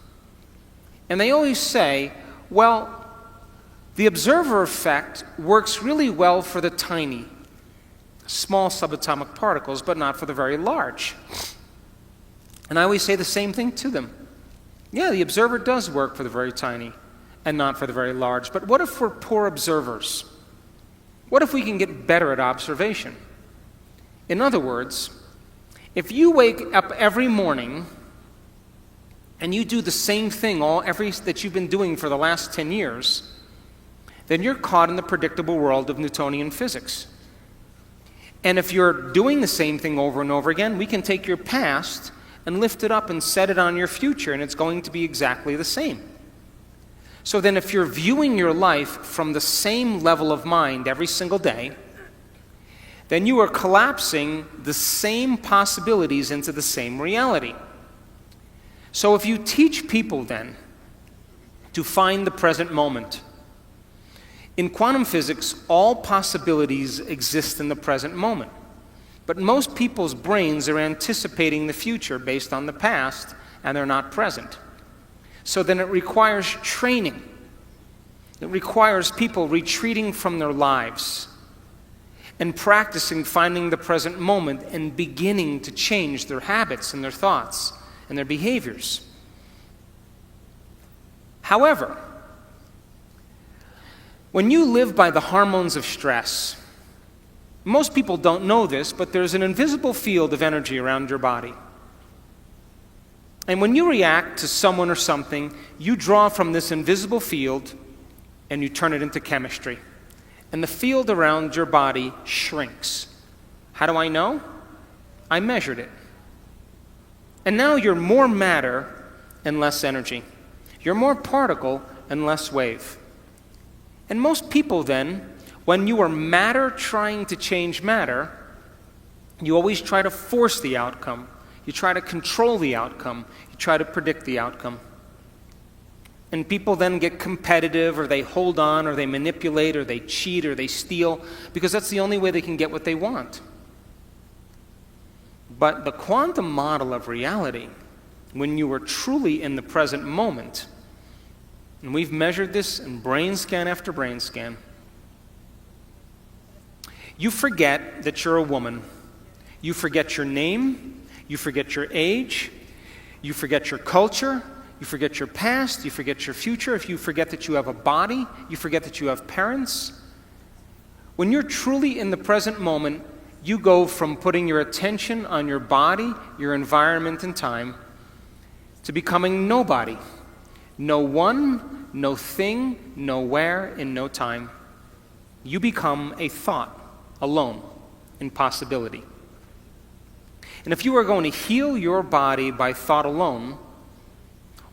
And they always say, well, the observer effect works really well for the tiny, small subatomic particles, but not for the very large. And I always say the same thing to them. Yeah, the observer does work for the very tiny and not for the very large. But what if we're poor observers? What if we can get better at observation? In other words, if you wake up every morning and you do the same thing that you've been doing for the last 10 years, then you're caught in the predictable world of Newtonian physics. And if you're doing the same thing over and over again, we can take your past and lift it up and set it on your future, and it's going to be exactly the same. So then if you're viewing your life from the same level of mind every single day, then you are collapsing the same possibilities into the same reality. So if you teach people then to find the present moment, in quantum physics, all possibilities exist in the present moment. But most people's brains are anticipating the future based on the past, and they're not present. So then it requires training. It requires people retreating from their lives and practicing finding the present moment and beginning to change their habits and their thoughts and their behaviors. However, when you live by the hormones of stress, most people don't know this, but there's an invisible field of energy around your body. And when you react to someone or something, you draw from this invisible field and you turn it into chemistry. And the field around your body shrinks. How do I know? I measured it. And now you're more matter and less energy. You're more particle and less wave. And most people then, when you are matter trying to change matter, you always try to force the outcome. You try to control the outcome. You try to predict the outcome. And people then get competitive, or they hold on, or they manipulate, or they cheat, or they steal, because that's the only way they can get what they want. But the quantum model of reality, when you are truly in the present moment, and we've measured this in brain scan after brain scan, you forget that you're a woman. You forget your name. You forget your age. You forget your culture. You forget your past. You forget your future. If you forget that you have a body, you forget that you have parents. When you're truly in the present moment, you go from putting your attention on your body, your environment, and time, to becoming nobody. No one, no thing, nowhere, in no time. You become a thought alone in possibility. And if you are going to heal your body by thought alone,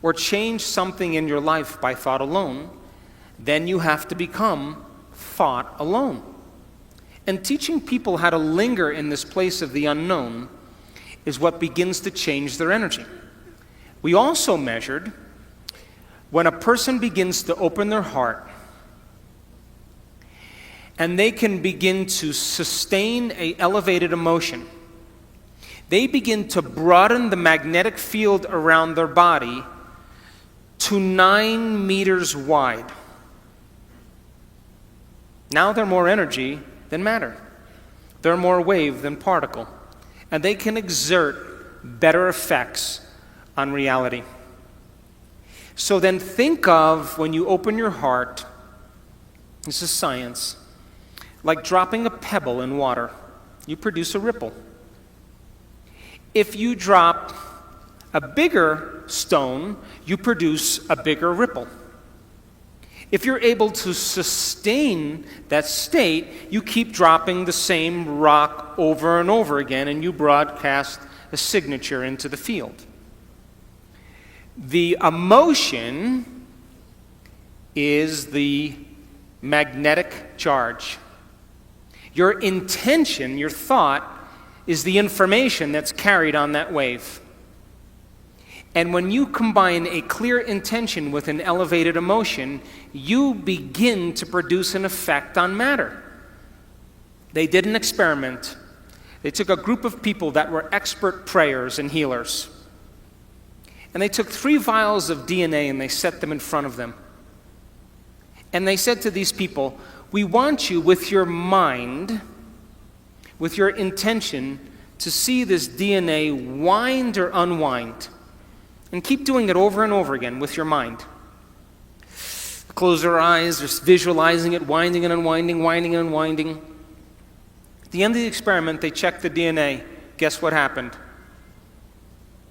or change something in your life by thought alone, then you have to become thought alone. And teaching people how to linger in this place of the unknown is what begins to change their energy. We also measured when a person begins to open their heart and they can begin to sustain an elevated emotion, they begin to broaden the magnetic field around their body to 9 meters wide. Now they're more energy than matter. They're more wave than particle. And they can exert better effects on reality. So then think of, when you open your heart, this is science, like dropping a pebble in water. You produce a ripple. If you drop a bigger stone, you produce a bigger ripple. If you're able to sustain that state, you keep dropping the same rock over and over again, and you broadcast a signature into the field. The emotion is the magnetic charge. Your intention, your thought, is the information that's carried on that wave. And when you combine a clear intention with an elevated emotion, you begin to produce an effect on matter. They did an experiment. They took a group of people that were expert prayers and healers. And they took 3 vials of DNA and they set them in front of them. And they said to these people, we want you with your mind, with your intention, to see this DNA wind or unwind. And keep doing it over and over again with your mind. Close their eyes, just visualizing it, winding and unwinding, winding and unwinding. At the end of the experiment, they checked the DNA. Guess what happened?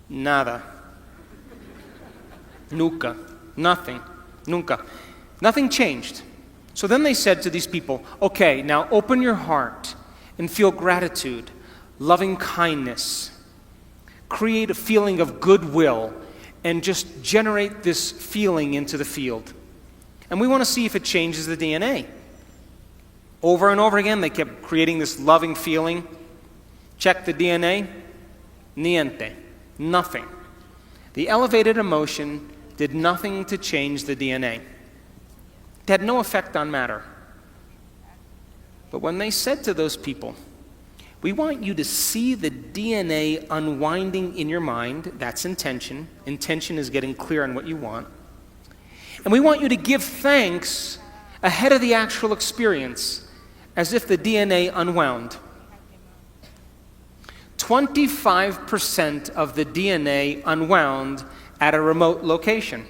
Nada. Nunca. Nothing. Nunca. Nothing changed. So then they said to these people, okay, now open your heart and feel gratitude, loving kindness. Create a feeling of goodwill and just generate this feeling into the field. And we want to see if it changes the DNA. Over and over again, they kept creating this loving feeling. Check the DNA. Niente. Nothing. The elevated emotion did nothing to change the DNA. It had no effect on matter. But when they said to those people, we want you to see the DNA unwinding in your mind. That's intention. Intention is getting clear on what you want. And we want you to give thanks ahead of the actual experience, as if the DNA unwound. 25% of the DNA unwound at a remote location.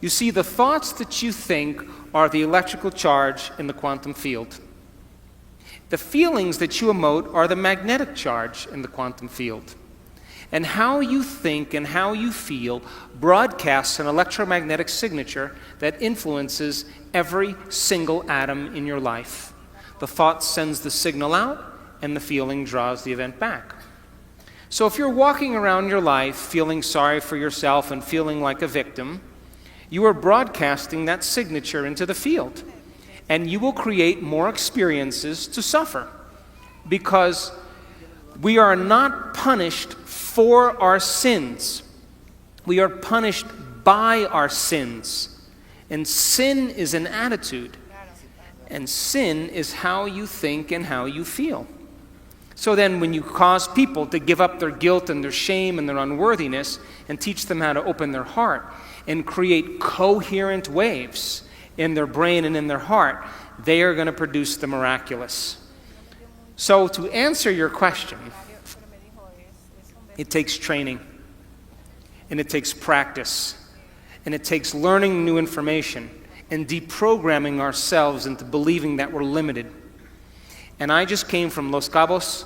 You see, the thoughts that you think are the electrical charge in the quantum field. The feelings that you emote are the magnetic charge in the quantum field. And how you think and how you feel broadcasts an electromagnetic signature that influences every single atom in your life. The thought sends the signal out, and the feeling draws the event back. So if you're walking around your life feeling sorry for yourself and feeling like a victim, you are broadcasting that signature into the field. And you will create more experiences to suffer, because we are not punished for our sins. We are punished by our sins. And sin is an attitude. And sin is how you think and how you feel. So then when you cause people to give up their guilt and their shame and their unworthiness and teach them how to open their heart and create coherent waves in their brain and in their heart, they are going to produce the miraculous. So to answer your question, it takes training, and it takes practice, and it takes learning new information and deprogramming ourselves into believing that we're limited. And I just came from Los Cabos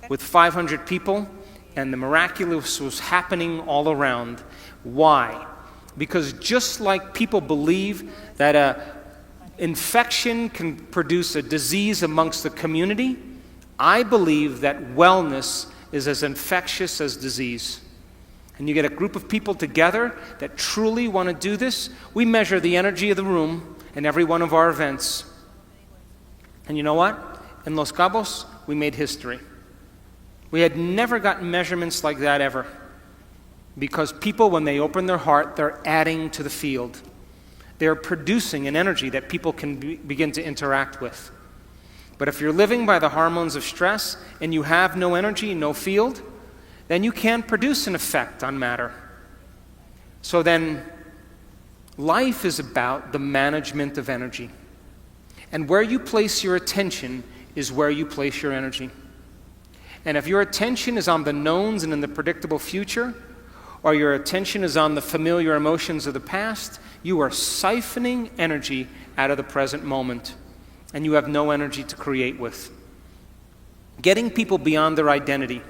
with 500 people, and the miraculous was happening all around. Why? Because just like people believe that an infection can produce a disease amongst the community, I believe that wellness is as infectious as disease. And you get a group of people together that truly want to do this. We measure the energy of the room in every one of our events. And you know what? In Los Cabos, we made history. We had never gotten measurements like that ever. Because people, when they open their heart, they're adding to the field. They're producing an energy that people can begin to interact with. But if you're living by the hormones of stress and you have no energy, no field, then you can't produce an effect on matter. So then, life is about the management of energy. And where you place your attention is where you place your energy. And if your attention is on the knowns and in the predictable future, or your attention is on the familiar emotions of the past, you are siphoning energy out of the present moment, and you have no energy to create with. Getting people beyond their identity,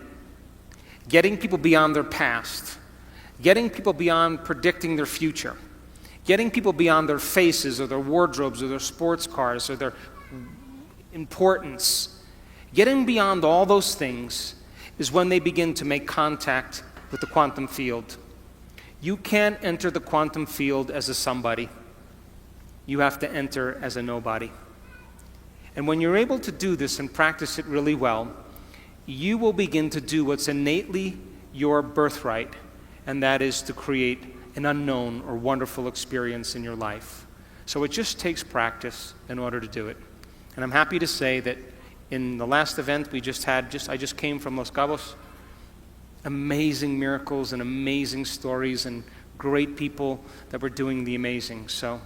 getting people beyond their past, getting people beyond predicting their future, getting people beyond their faces or their wardrobes or their sports cars or their importance, getting beyond all those things is when they begin to make contact with the quantum field. You can't enter the quantum field as a somebody. You have to enter as a nobody. And when you're able to do this and practice it really well, you will begin to do what's innately your birthright, and that is to create an unknown or wonderful experience in your life. So it just takes practice in order to do it. And I'm happy to say that in the last event we just had, I just came from Los Cabos, amazing miracles and amazing stories and great people that were doing the amazing. So